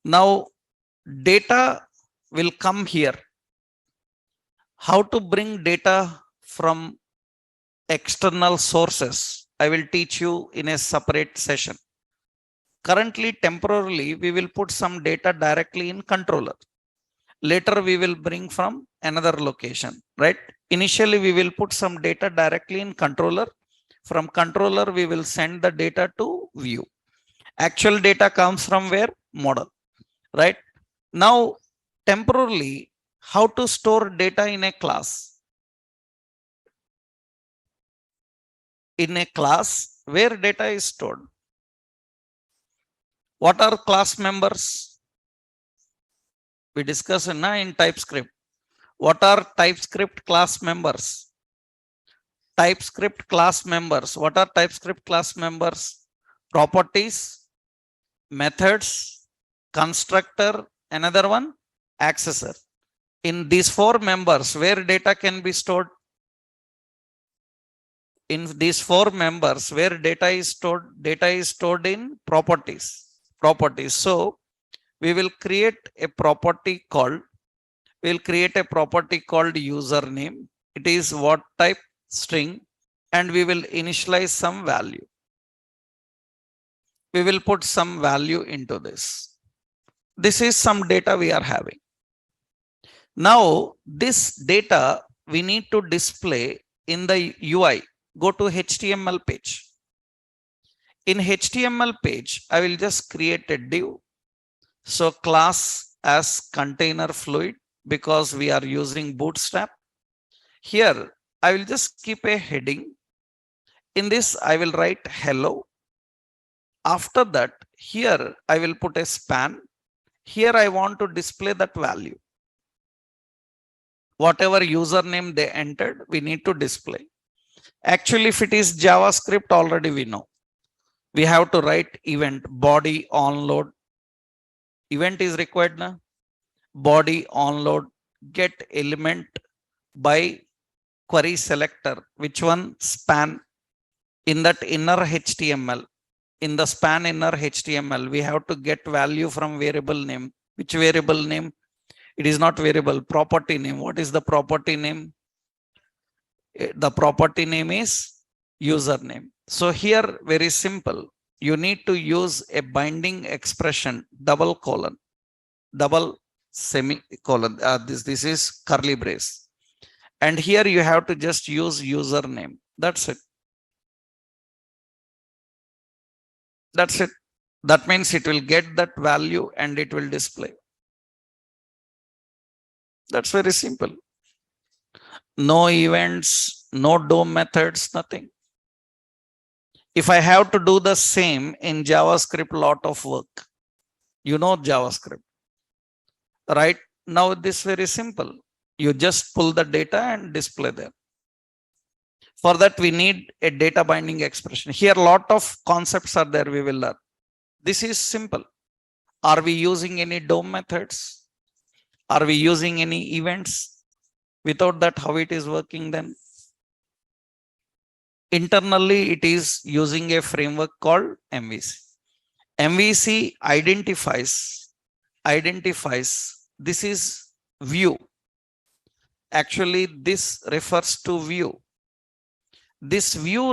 Now data will come here. How to bring data from external sources, I will teach you in a separate session. Currently, temporarily, we will put some data directly in controller. Later, we will bring from another location, right? Initially, we will put some data directly in controller. From controller, we will send the data to view. Actual data comes from where? Model, right? Now, temporarily, how to store data in a class? In a class where data is stored. What are class members? We discussed in TypeScript. What are TypeScript class members? TypeScript class members. What are TypeScript class members? Properties, methods, constructor, another one, accessor. In these four members, where data can be stored? In these four members, where data is stored in properties. So we will create a property called username. It is what type? String, and we will initialize some value. We will put some value into this. This is some data we are having. Now, this data we need to display in the UI. Go to HTML page. In HTML page, I will just create a div. So class as container fluid, because we are using Bootstrap. Here, I will just keep a heading. In this, I will write hello. After that, here I will put a span. Here I want to display that value. Whatever username they entered, we need to display. Actually, if it is JavaScript, already we know. We have to write event body onload. Event is required now. Body onload get element by query selector. Which one? Span. In that inner HTML. In the span inner HTML, we have to get value from variable name. Which variable name? It is not variable, property name. What is the property name? The property name is username. So here, very simple. You need to use a binding expression, double colon, double semicolon. This is curly brace. And here you have to just use username. That's it. That's it. That means it will get that value and it will display. That's very simple. No events, no DOM methods, nothing. If I have to do the same in JavaScript, lot of work. You know JavaScript, right? Now this very simple. You just pull the data and display there. For that, we need a data binding expression. Here, lot of concepts are there we will learn. This is simple. Are we using any DOM methods? Are we using any events? Without that, how it is working then? Internally, it is using a framework called MVC. MVC identifies this is view. Actually, this refers to view. This view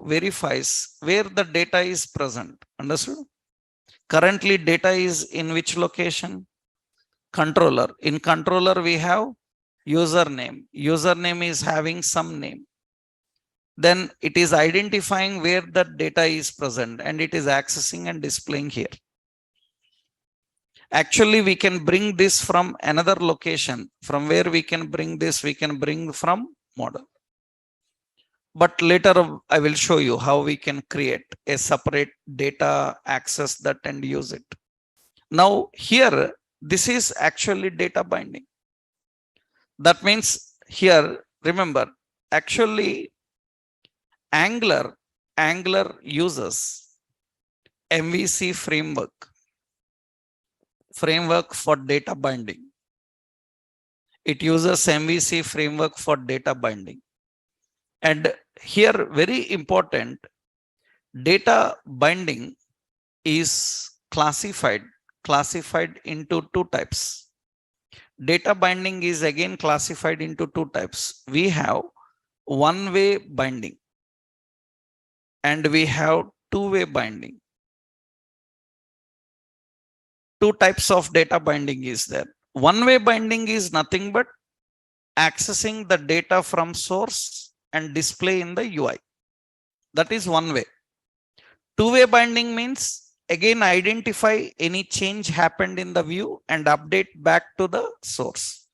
verifies where the data is present. Understood? Currently, data is in which location? Controller. In controller, we have username. Username is having some name. Then it is identifying where the data is present and it is accessing and displaying here. Actually, we can bring this from another location. From where we can bring this? We can bring from model. But later I will show you how we can create a separate data, access that and use it. Now here, this is actually data binding. That means here, remember, actually Angular uses MVC framework for data binding. It uses MVC framework for data binding. And here, very important, data binding is classified into two types. Data binding is again classified into two types. We have one-way binding and we have two-way binding. Two types of data binding is there. One-way binding is nothing but accessing the data from source and display in the UI. That is one way. Two-way binding means again identify any change happened in the view and update back to the source.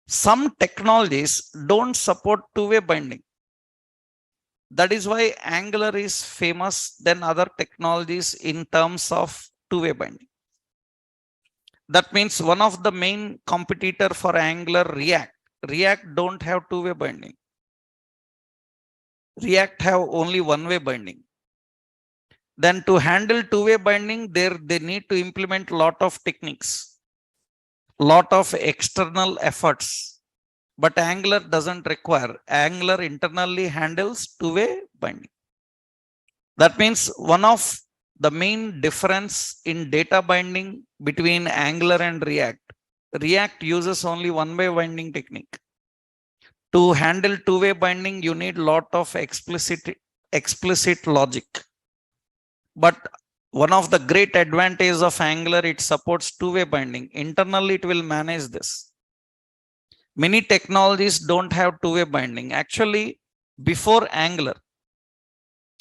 Some technologies don't support two-way binding. That is why Angular is famous than other technologies in terms of two-way binding. That means one of the main competitor for Angular, React don't have two-way binding. React have only one-way binding. Then to handle two-way binding, they need to implement lot of techniques, lot of external efforts. But Angular doesn't require. Angular internally handles two-way binding. That means one of the main difference in data binding between Angular and React uses only one-way binding technique. To handle two-way binding, you need lot of explicit logic. But one of the great advantages of Angular, it supports two-way binding. Internally, it will manage this. Many technologies don't have two-way binding. Actually, before Angular,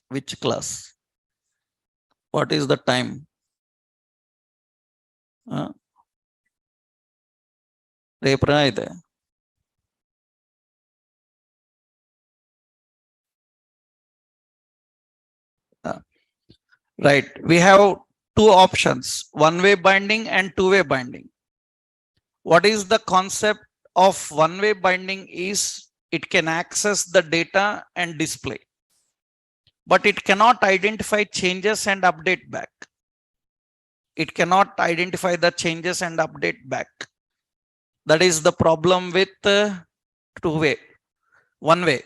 which class? What is the time? Right. We have two options, one-way binding and two-way binding. What is the concept of one-way binding is it can access the data and display, but it cannot identify changes and update back. It cannot identify the changes and update back. That is the problem with two-way, one-way.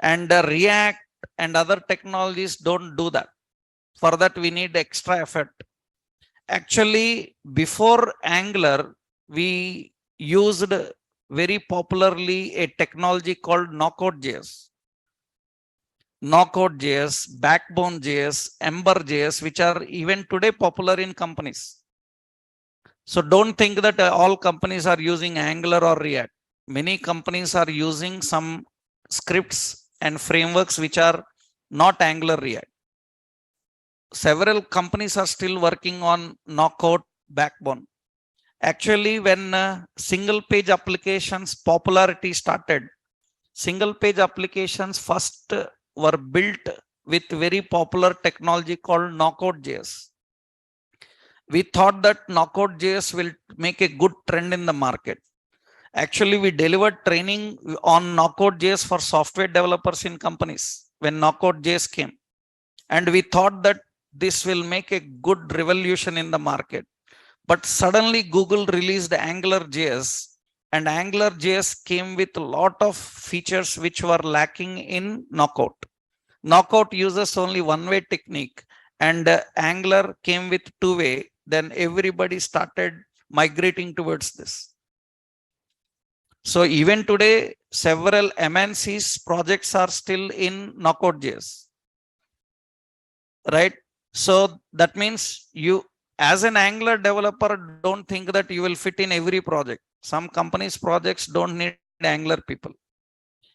And React and other technologies don't do that. For that, we need extra effort. Actually, before Angular, we used very popularly a technology called Knockout.js. Knockout.js, Backbone.js, Ember.js, which are even today popular in companies. So don't think that all companies are using Angular or React. Many companies are using some scripts and frameworks which are not Angular React. Several companies are still working on Knockout Backbone. Actually, when single page applications popularity started, single page applications first were built with very popular technology called Knockout.js. We thought that Knockout.js will make a good trend in the market. Actually, we delivered training on Knockout.js for software developers in companies when Knockout.js came. And we thought that this will make a good revolution in the market. But suddenly Google released AngularJS, and AngularJS came with a lot of features which were lacking in Knockout. Knockout uses only one-way technique, and Angular came with two-way. Then everybody started migrating towards this. So even today, several MNCs projects are still in Knockout.js, right? So that means you, as an Angular developer, don't think that you will fit in every project. Some companies' projects don't need Angular people.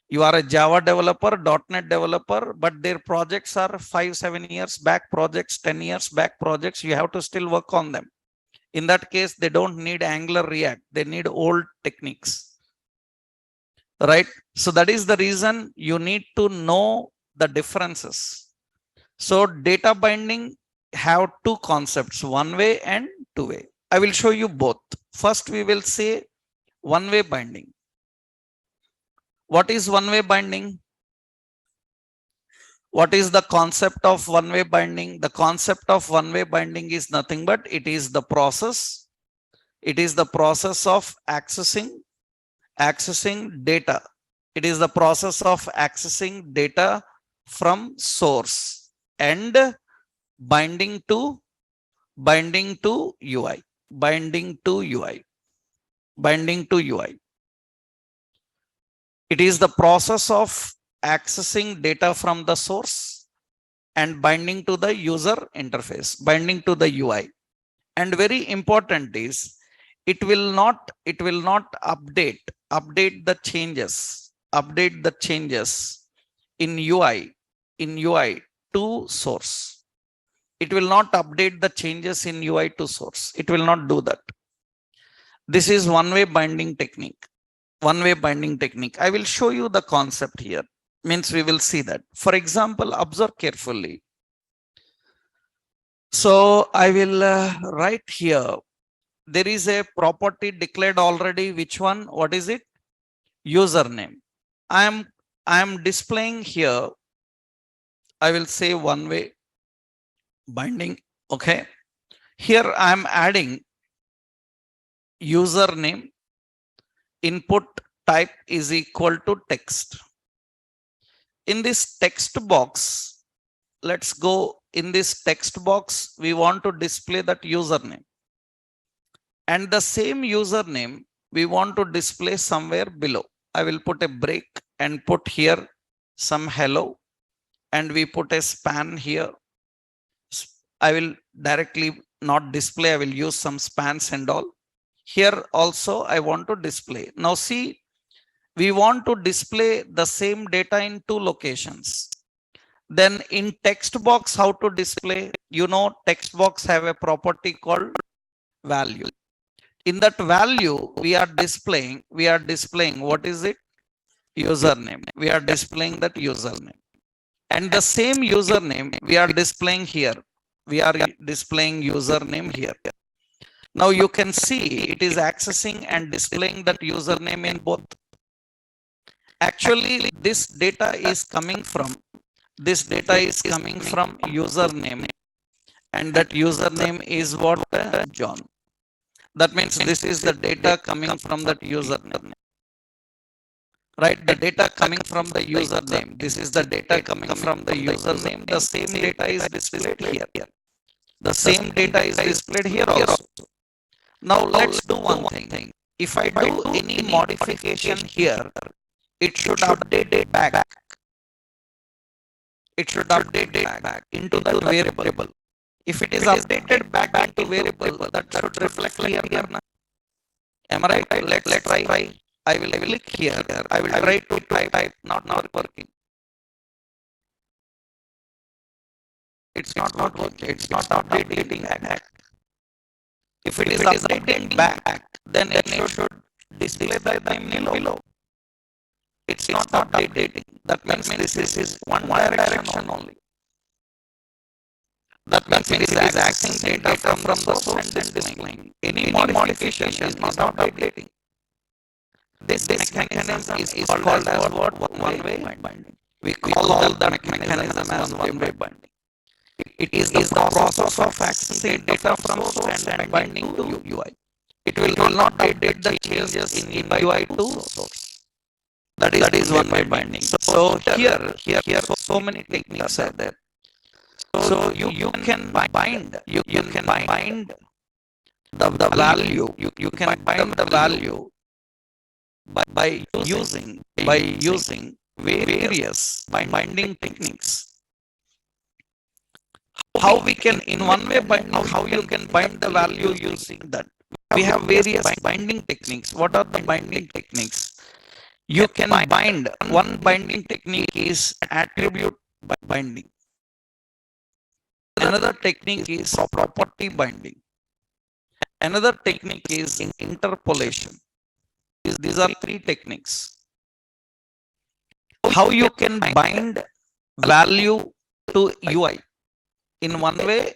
You are a Java developer, .NET developer, but their projects are 5-7 years back projects, 10 years back projects. You have to still work on them. In that case, they don't need Angular React. They need old techniques, right? So that is the reason you need to know the differences. So data binding have two concepts, one-way and two-way. I will show you both. First, we will say one-way binding. What is one-way binding? What is the concept of one-way binding? The concept of one-way binding is nothing but it is the process. It is the process of accessing data. It is the process of accessing data from source and binding to UI. It is the process of accessing data from the source and binding to the user interface, binding to the UI. And very important is it will not update the changes. update the changes in UI to source. It will not update the changes in UI to source. It will not do that. This is one-way binding technique. One-way binding technique. I will show you the concept here. Means we will see that. For example, observe carefully. So I will write here. There is a property declared already. Which one? What is it? Username. I am displaying here. I will say one-way binding. Okay. Here I am adding username. Input type is equal to text. In this text box, let's go in this text box. We want to display that username. And the same username we want to display somewhere below. I will put a break and put here some hello. And we put a span here. I will directly not display. I will use some spans and all. Here also I want to display. Now see, we want to display the same data in two locations. Then in text box, how to display? You know, text box have a property called value. In that value, we are displaying what is it? Username. We are displaying that username. And the same username we are displaying here. We are displaying username here. Now you can see it is accessing and displaying that username in both. Actually, this data is coming from username, and that username is what? John. That means this is the data coming from that username. Right, the data coming from the username. This is the data coming from the username. The same data is displayed here. The same data is displayed here also. Now let's do one thing. If I do any modification here, it should update it back. It should update it back into that variable. If it is updated back into variable, that should reflect here. Am I right? Let's try. I will click here. I will try to type. Not working. It's not working. It's not updating back. If it is updating back, then it should display the time below. It's not updating. That means this is one direction only. That means it is accessing data from the source and then displaying. Any modification is not updating. This mechanism is called as what? One-way binding. We call all the mechanism as one-way binding. It is the process of accessing data from source and binding to UI. It will not update the changes in UI to source. That is one-way binding. So here, so many techniques are there. So you can bind. You can bind the value. You can bind the value by using various binding techniques. How we can in one-way binding? How you can bind the value using that? We have various binding techniques. What are the binding techniques? You can bind. One binding technique is attribute binding. Another technique is property binding. Another technique is interpolation. These are three techniques. How you can bind value to UI? In one way,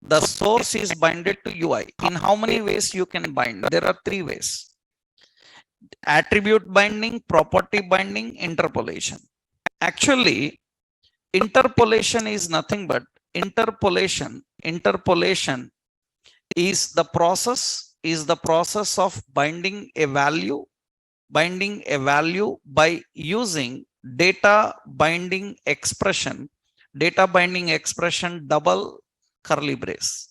the source is binded to UI. In how many ways you can bind? There are three ways. Attribute binding, property binding, interpolation. Actually, interpolation is nothing but interpolation is the process of binding a value by using data binding expression double curly brace.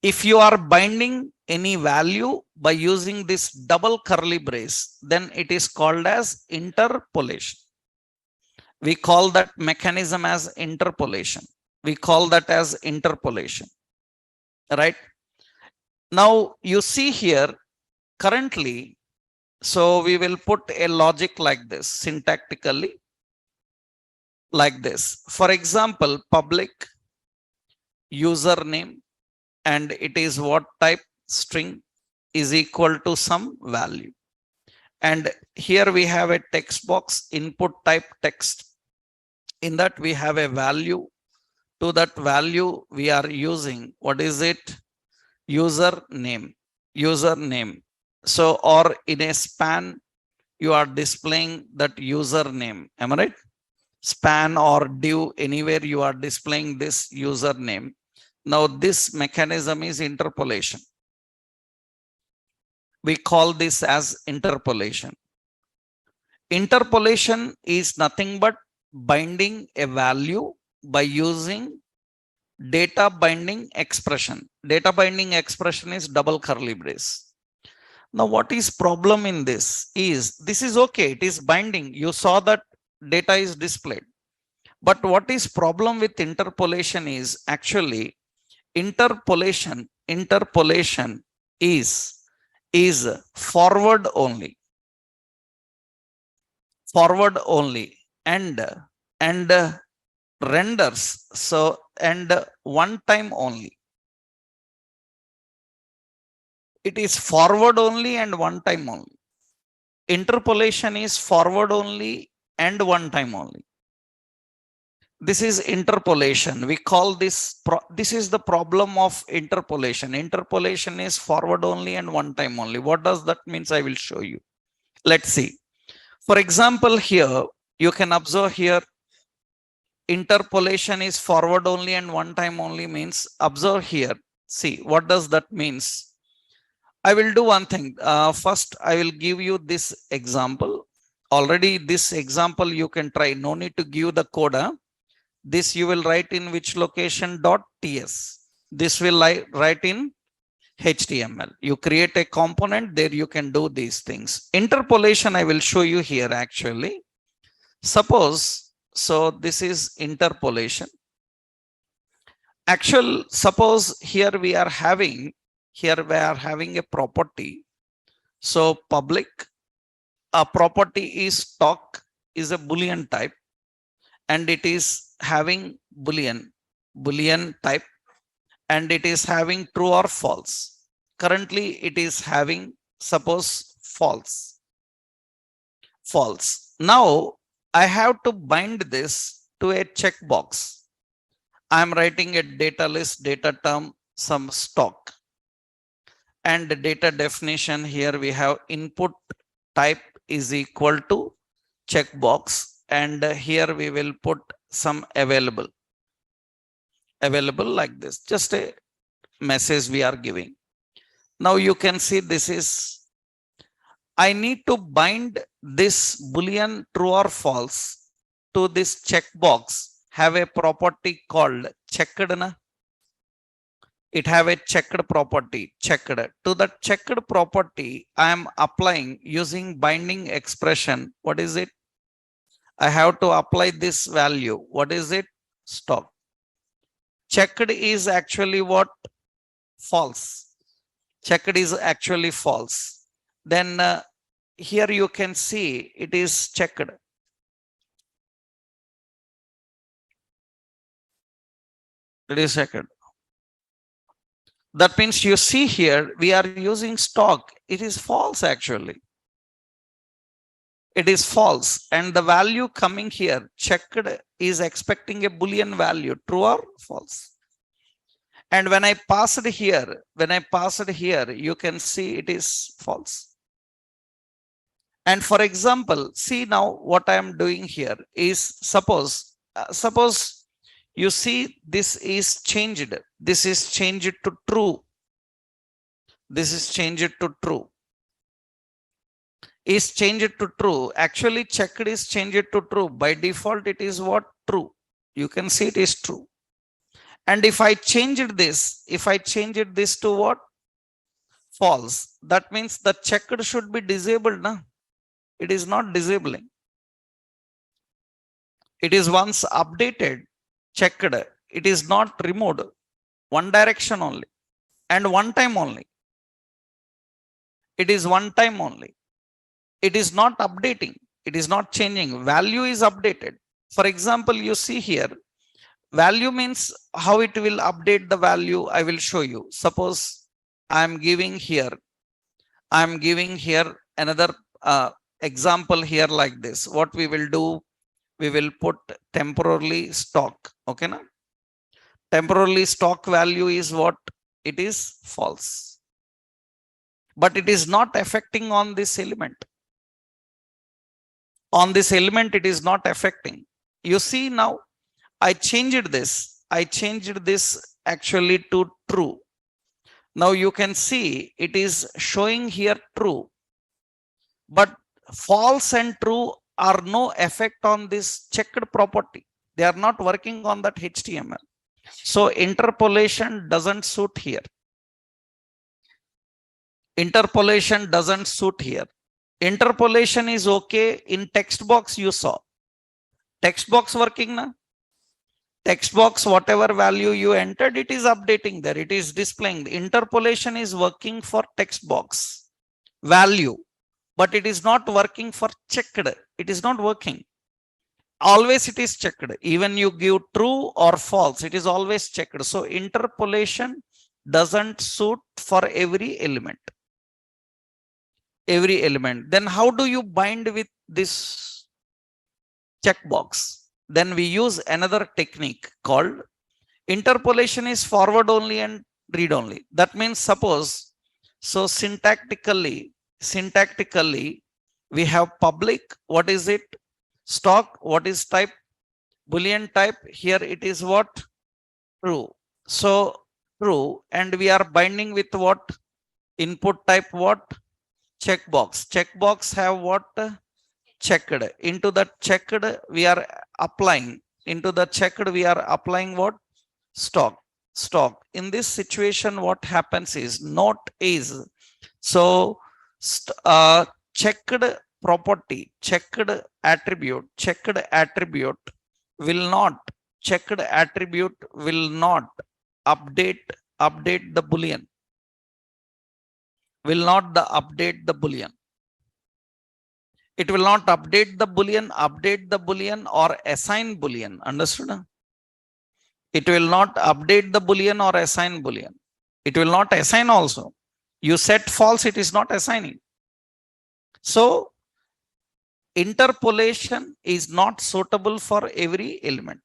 If you are binding any value by using this double curly brace, then it is called as interpolation. We call that mechanism as interpolation. Right? Now you see here, currently So we will put a logic like this, syntactically like this. For example, public username, and it is what type? String is equal to some value. And here we have a text box, input type text. In that we have a value. To that value we are using, what is it? Username. So, or in a span, you are displaying that username. Am I right? Span or div, anywhere you are displaying this username. Now this mechanism is interpolation. We call this as interpolation. Interpolation is nothing but binding a value by using data binding expression. Data binding expression is double curly brace. Now what is problem in this is okay, it is binding. You saw that data is displayed. But what is problem with interpolation is actually interpolation is forward only and renders, so, and one time only. It is forward only and one time only. Interpolation is forward only and one time only. This is interpolation. We call this, this is the problem of interpolation. Interpolation is forward only and one time only. What does that mean? I will show you. Let's see. For example, here you can observe here interpolation is forward only and one time only means, observe here. See, what does that means? I will do one thing. First, I will give you this example. Already this example you can try. No need to give the code. This you will write in which location? .ts. This will write in HTML. You create a component, there you can do these things. Interpolation I will show you here actually. Suppose, so this is interpolation. Suppose here we are having a property. So public, a property is stock, is a Boolean type, and it is having Boolean type, and it is having true or false. Currently it is having, suppose, false. Now I have to bind this to a checkbox. I am writing a data list, data term, some stock, and the data definition. Here we have input type is equal to checkbox, and here we will put some available like this, just a message we are giving. Now you can see this is, I need to bind this Boolean true or false to this checkbox. Have a property called checked. It have a checked property, checked. To the checked property, I am applying using binding expression. What is it? I have to apply this value. What is it? Stock. Checked is actually what? False. Checked is actually false. Then here you can see it is checked. It is checked. That means you see here we are using stock. It is false actually. It is false, and the value coming here, checked, is expecting a Boolean value, true or false. And when I pass it here, you can see it is false. And for example, see now what I am doing here is, suppose you see this is changed. This is changed to true. This is changed to true. Is changed to true. Actually, checked is changed to true. By default, it is what? True. You can see it is true. And if I changed this, to what? False. That means the checked should be disabled. No? It is not disabling. It is once updated, checked. It is not removed. One direction only. And one time only. It is one time only. it is not updating. It is not changing. Value is updated. For example, you see here, value means how it will update the value. I will show you. Suppose I'm giving here another example here like this. What we will do, we will put temporarily stock. Okay, na? Temporarily stock value is what? It is false. But it is not affecting on this element. On this element, it is not affecting. You see now, I changed this. I changed this actually to true. Now you can see it is showing here true. But false and true are no effect on this checked property. They are not working on that HTML. So interpolation doesn't suit here. Interpolation doesn't suit here. Interpolation is okay in text box. You saw text box working now. Text box, whatever value you entered, it is updating there. It is displaying. The interpolation is working for text box value, but it is not working for checked. It is not working. Always it is checked. Even you give true or false, it is always checked. So interpolation doesn't suit for every element. Every element. Then how do you bind with this checkbox? Then we use another technique called interpolation is forward only and read only. That means suppose, so syntactically, we have public, what is it? Stock, what is type? Boolean type. Here it is what? True. So true, and we are binding with what? Input type what? Checkbox. Checkbox have what? Checked. Into the checked we are applying. Into the checked we are applying what? Stock. In this situation, what happens is not is. So checked property, checked attribute will not update the boolean. Will not update the boolean. It will not update the boolean or assign boolean. Understood? It will not update the boolean or assign boolean. It will not assign also. You set false, it is not assigning. So interpolation is not suitable for every element.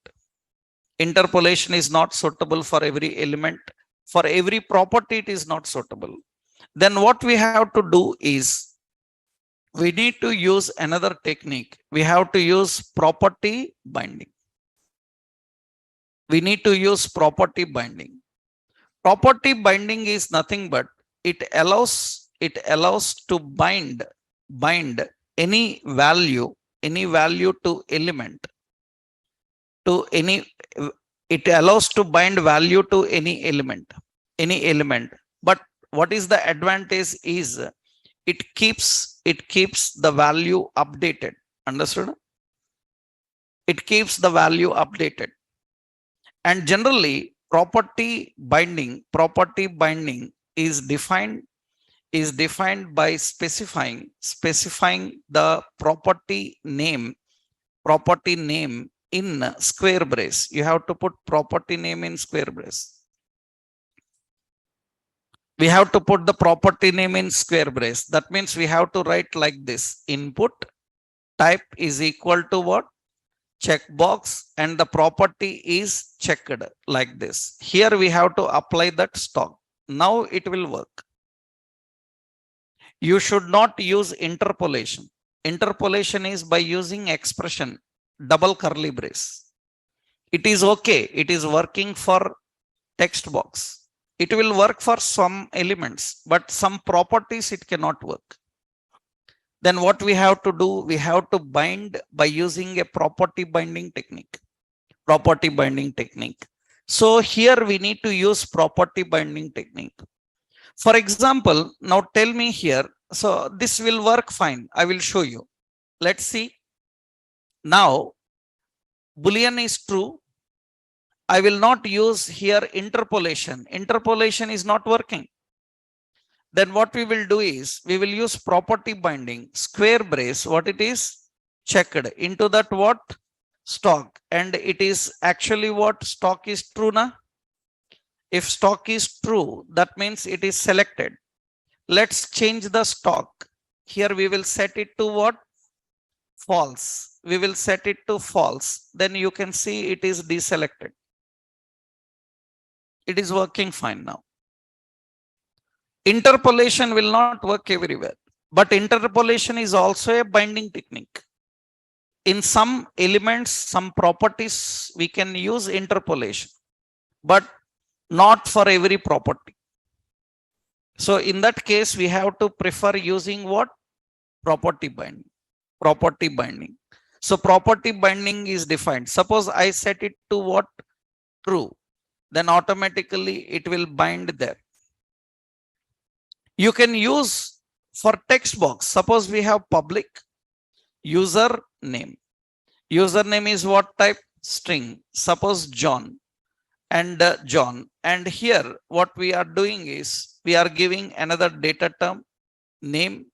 Interpolation is not suitable for every element. For every property, it is not suitable. Then what we have to do is, we need to use another technique. We have to use property binding. We need to use property binding. Property binding is nothing but it allows to bind any value to element, to any. It allows to bind value to any element. But what is the advantage is it keeps the value updated. Understood? It keeps the value updated. And generally property binding is defined by specifying the property name in square brace. You have to put property name in square brace. We have to put the property name in square brace. That means we have to write like this: input type is equal to what? Checkbox, and the property is checked, like this. Here we have to apply that stock. Now it will work. You should not use interpolation. Interpolation is by using expression double curly brace. It is okay. It is working for text box. It will work for some elements, but some properties it cannot work. Then what we have to do? We have to bind by using a property binding technique. So here we need to use property binding technique. For example, now tell me here. So this will work fine. I will show you. Let's see. Now Boolean is true. I will not use here interpolation. Interpolation is not working. Then what we will do is we will use property binding, square brace, what it is, checked into that what, stock, and it is actually what, stock is true na. If stock is true, that means it is selected. Let's change the stock. Here we will set it to what, false. We will set it to false. Then you can see it is deselected. It is working fine now. Interpolation will not work everywhere, but interpolation is also a binding technique. In some elements, some properties, we can use interpolation, but not for every property. So in that case, we have to prefer using what? Property binding. Property binding. So property binding is defined. Suppose I set it to what? True. Then automatically it will bind there. You can use for text box. Suppose we have public username. Username is what type? String. Suppose John and John. And here what we are doing is we are giving another data term, name,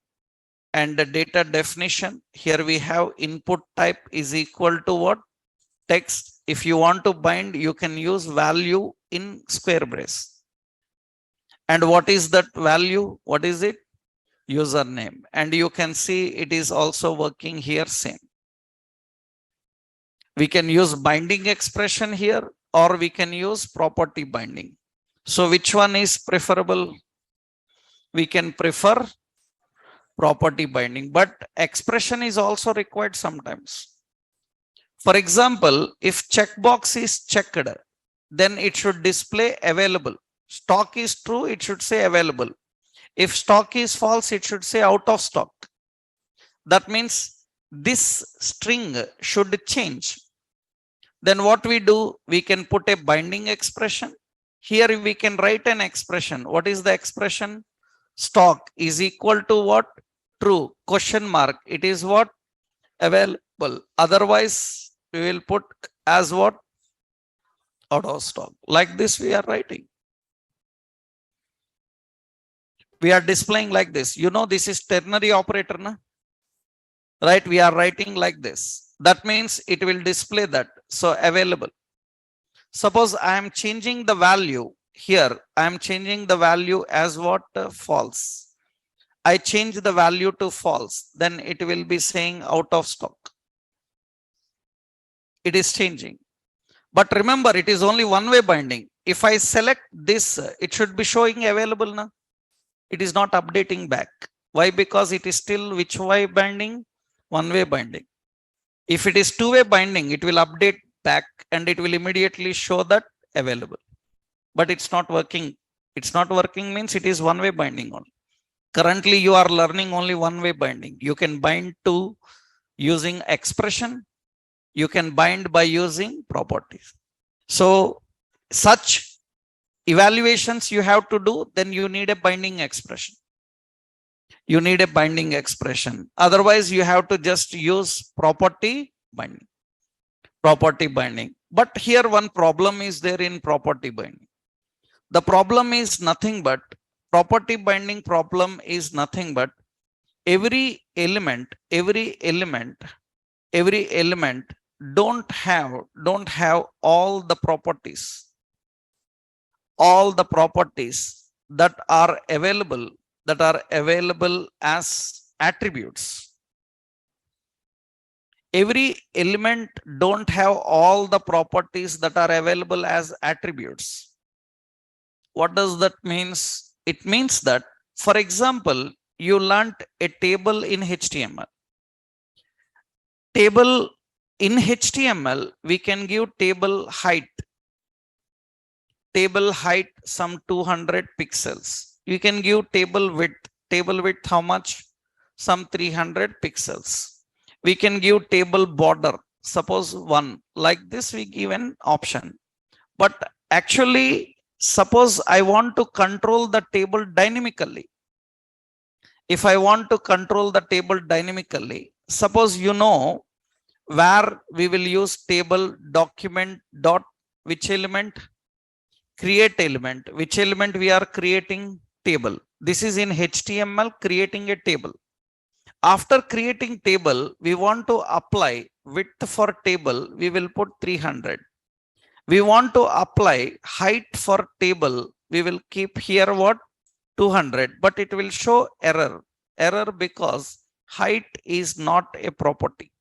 and the data definition. Here we have input type is equal to what? Text. If you want to bind, you can use value in square brace. And what is that value? What is it? Username. And you can see it is also working here same. We can use binding expression here, or we can use property binding. So which one is preferable? We can prefer property binding, but expression is also required sometimes. For example, if checkbox is checked, then it should display available. Stock is true, it should say available. If stock is false, it should say out of stock. That means this string should change. Then what we do, we can put a binding expression. Here we can write an expression. What is the expression? Stock is equal to what? True. Question mark. It is what? Available. Otherwise, we will put as what? Out of stock. Like this we are writing. We are displaying like this. You know, this is ternary operator, na? Right? We are writing like this. That means it will display that. So available. Suppose I am changing the value here. I am changing the value as what? False. I change the value to false. Then it will be saying out of stock. It is changing. But remember, it is only one-way binding. If I select this, it should be showing available now. It is not updating back. Why? Because it is still which way binding? One-way binding. If it is two-way binding, it will update back and it will immediately show that available. But it's not working. It's not working means it is one-way binding only. Currently, you are learning only one-way binding. You can bind to using expression. You can bind by using properties. So such evaluations you have to do, then you need a binding expression. You need a binding expression. Otherwise, you have to just use property binding. Property binding. But here one problem is there in property binding. The problem is nothing but property binding problem is nothing but every element don't have all the properties that are available as attributes. Every element don't have all the properties that are available as attributes. What does that means? It means that, for example, you learnt a table in HTML. Table in HTML, we can give table height. Table height some 200 pixels. You can give table width. Table width how much? Some 300 pixels. We can give table border. Suppose 1. Like this we give an option. But actually, suppose I want to control the table dynamically. If I want to control the table dynamically, suppose you know where we will use table document dot which element? Create element. Which element we are creating? Table. This is in HTML creating a table. After creating table, we want to apply width for table. We will put 300. We want to apply height for table. We will keep here what? 200, but it will show error. Error because height is not a property.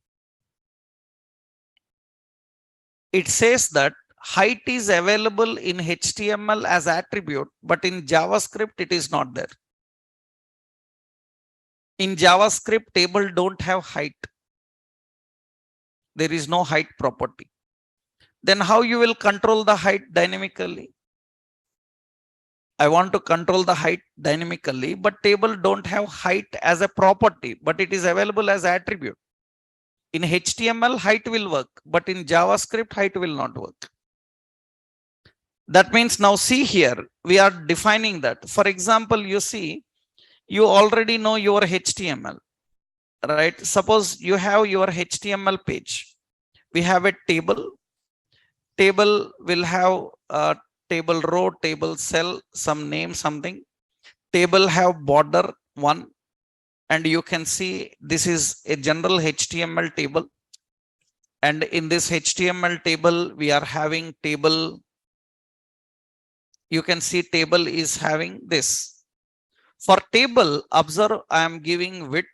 It says that height is available in HTML as attribute, but in JavaScript, it is not there. In JavaScript, table don't have height. There is no height property. Then how you will control the height dynamically? I want to control the height dynamically, but table don't have height as a property, but it is available as attribute. In HTML, height will work, but in JavaScript, height will not work. That means now see here, we are defining that. For example, you see, you already know your HTML, right? Suppose you have your HTML page. We have a table. Table will have a table row, table cell, some name, something. Table have border 1. And you can see this is a general HTML table. And in this HTML table, we are having table. You can see table is having this. For table, observe, I am giving width.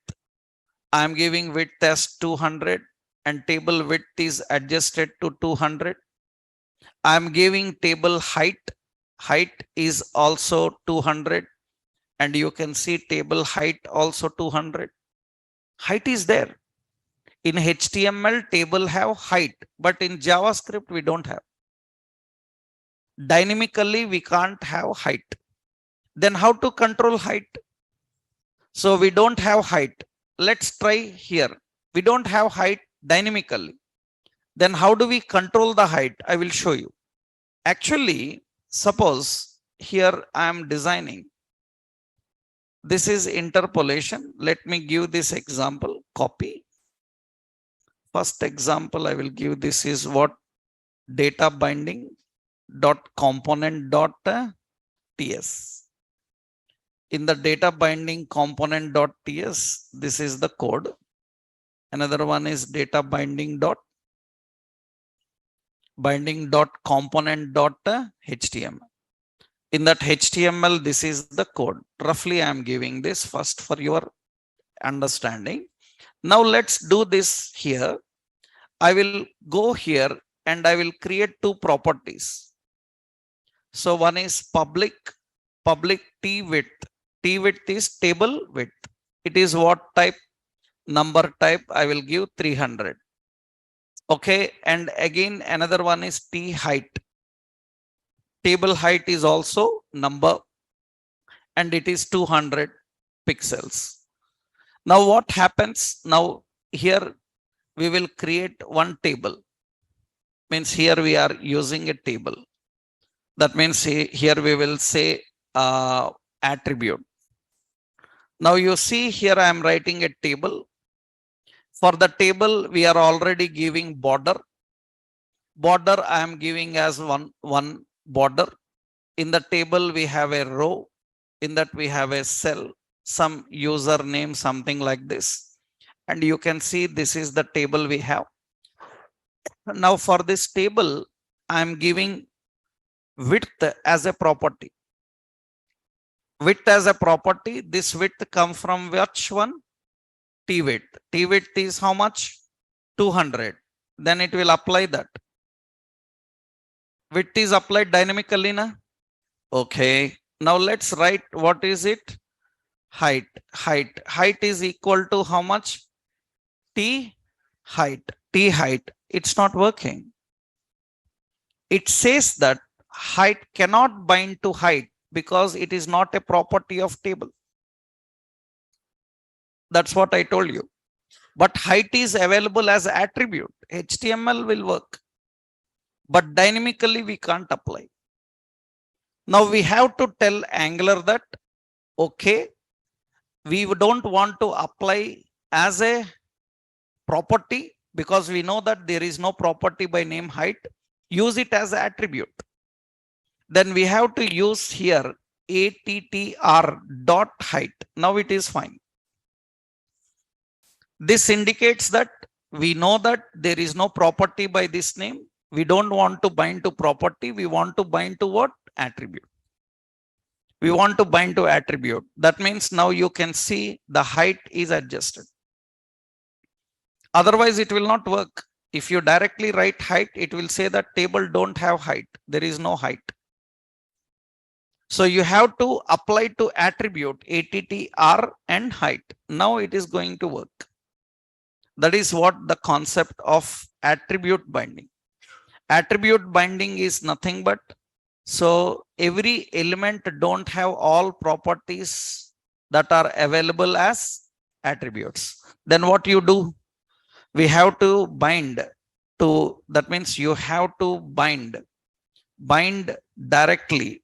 I am giving width as 200 and table width is adjusted to 200. I am giving table height. Height is also 200. And you can see table height also 200. Height is there. In HTML, table have height, but in JavaScript, we don't have. Dynamically, we can't have height. Then how to control height? So we don't have height. Let's try here. We don't have height dynamically. Then how do we control the height? I will show you. Actually, suppose here I am designing. This is interpolation. Let me give this example. Copy. First example I will give, this is what? Data binding dot component dot ts. In the data binding component dot ts, this is the code. Another one is data binding dot component dot html. In that HTML, this is the code. Roughly, I am giving this first for your understanding. Now let's do this here. I will go here and I will create two properties. So one is public t width. T width is table width. It is what type? Number type. I will give 300. Okay. And again, another one is t height. Table height is also number and it is 200 pixels. Now what happens? Now here we will create one table. Means here we are using a table. That means here we will say attribute. Now you see here I am writing a table. For the table we are already giving border. Border I am giving as one border. In the table we have a row. In that we have a cell, some username, something like this. And you can see this is the table we have. Now for this table, I am giving width as a property. Width as a property, this width comes from which one? T width. T width is how much? 200. Then it will apply that. Width is applied dynamically, na? Okay. Now let's write what is it? Height. Height is equal to how much? T height. T height. It's not working. It says that height cannot bind to height because it is not a property of table. That's what I told you. But height is available as attribute. HTML will work. But dynamically we can't apply. Now we have to tell Angular that, okay, we don't want to apply as a property because we know that there is no property by name height. Use it as an attribute. Then we have to use here attr dot height. Now it is fine. This indicates that we know that there is no property by this name. We don't want to bind to property. We want to bind to what? Attribute. We want to bind to attribute. That means now you can see the height is adjusted. Otherwise, it will not work. If you directly write height, it will say that table don't have height. There is no height. So you have to apply to attribute attr and height. Now it is going to work. That is what the concept of attribute binding. Attribute binding is nothing but, so every element don't have all properties that are available as attributes. Then what you do? We have to bind to, that means you have to bind directly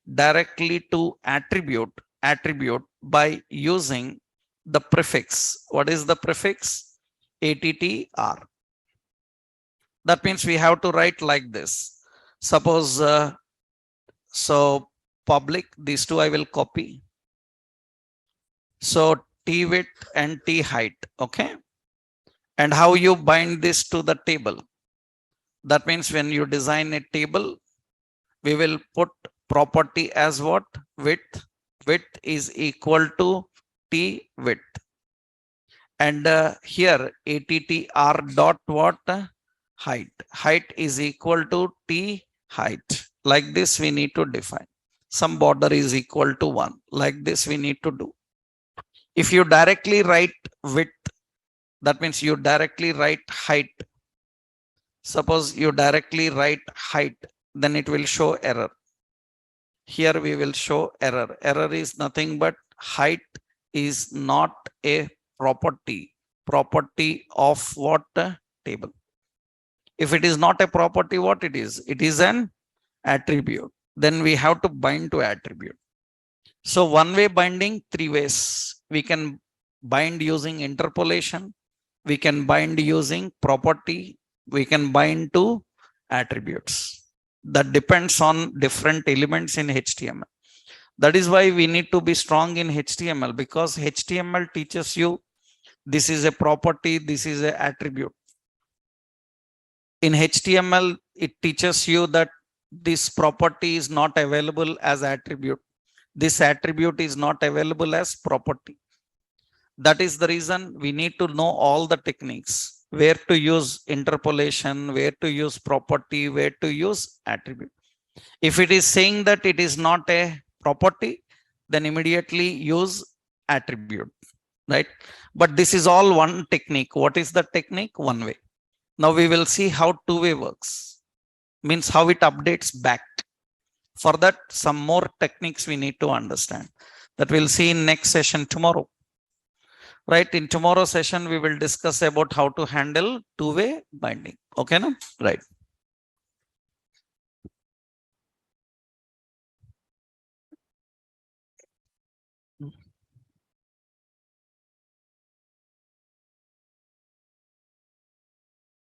to attribute by using the prefix. What is the prefix? attr. That means we have to write like this. Suppose, so public, these two I will copy. So t width and t height, okay? And how you bind this to the table? That means when you design a table, we will put property as what? Width. Width is equal to t width. And here attr dot what? Height. Height is equal to t height. Like this we need to define. Some border is equal to 1. Like this we need to do. If you directly write width, that means you directly write height. Suppose you directly write height, then it will show error. Here we will show error. Error is nothing but height is not a property of what? Table. If it is not a property, what it is? It is an attribute. Then we have to bind to attribute. So one way binding, 3 ways. We can bind using interpolation. We can bind using property. We can bind to attributes. That depends on different elements in HTML. That is why we need to be strong in HTML, because HTML teaches you this is a property, this is an attribute. In HTML, it teaches you that this property is not available as attribute. This attribute is not available as property. That is the reason we need to know all the techniques, where to use interpolation, where to use property, where to use attribute. If it is saying that it is not a property, then immediately use attribute, right? But this is all one technique. What is the technique? One way. Now we will see how two-way works, means how it updates back. For that, some more techniques we need to understand. That we'll see in next session tomorrow. Right, in tomorrow's session, we will discuss about how to handle two-way binding. Okay, no? Right.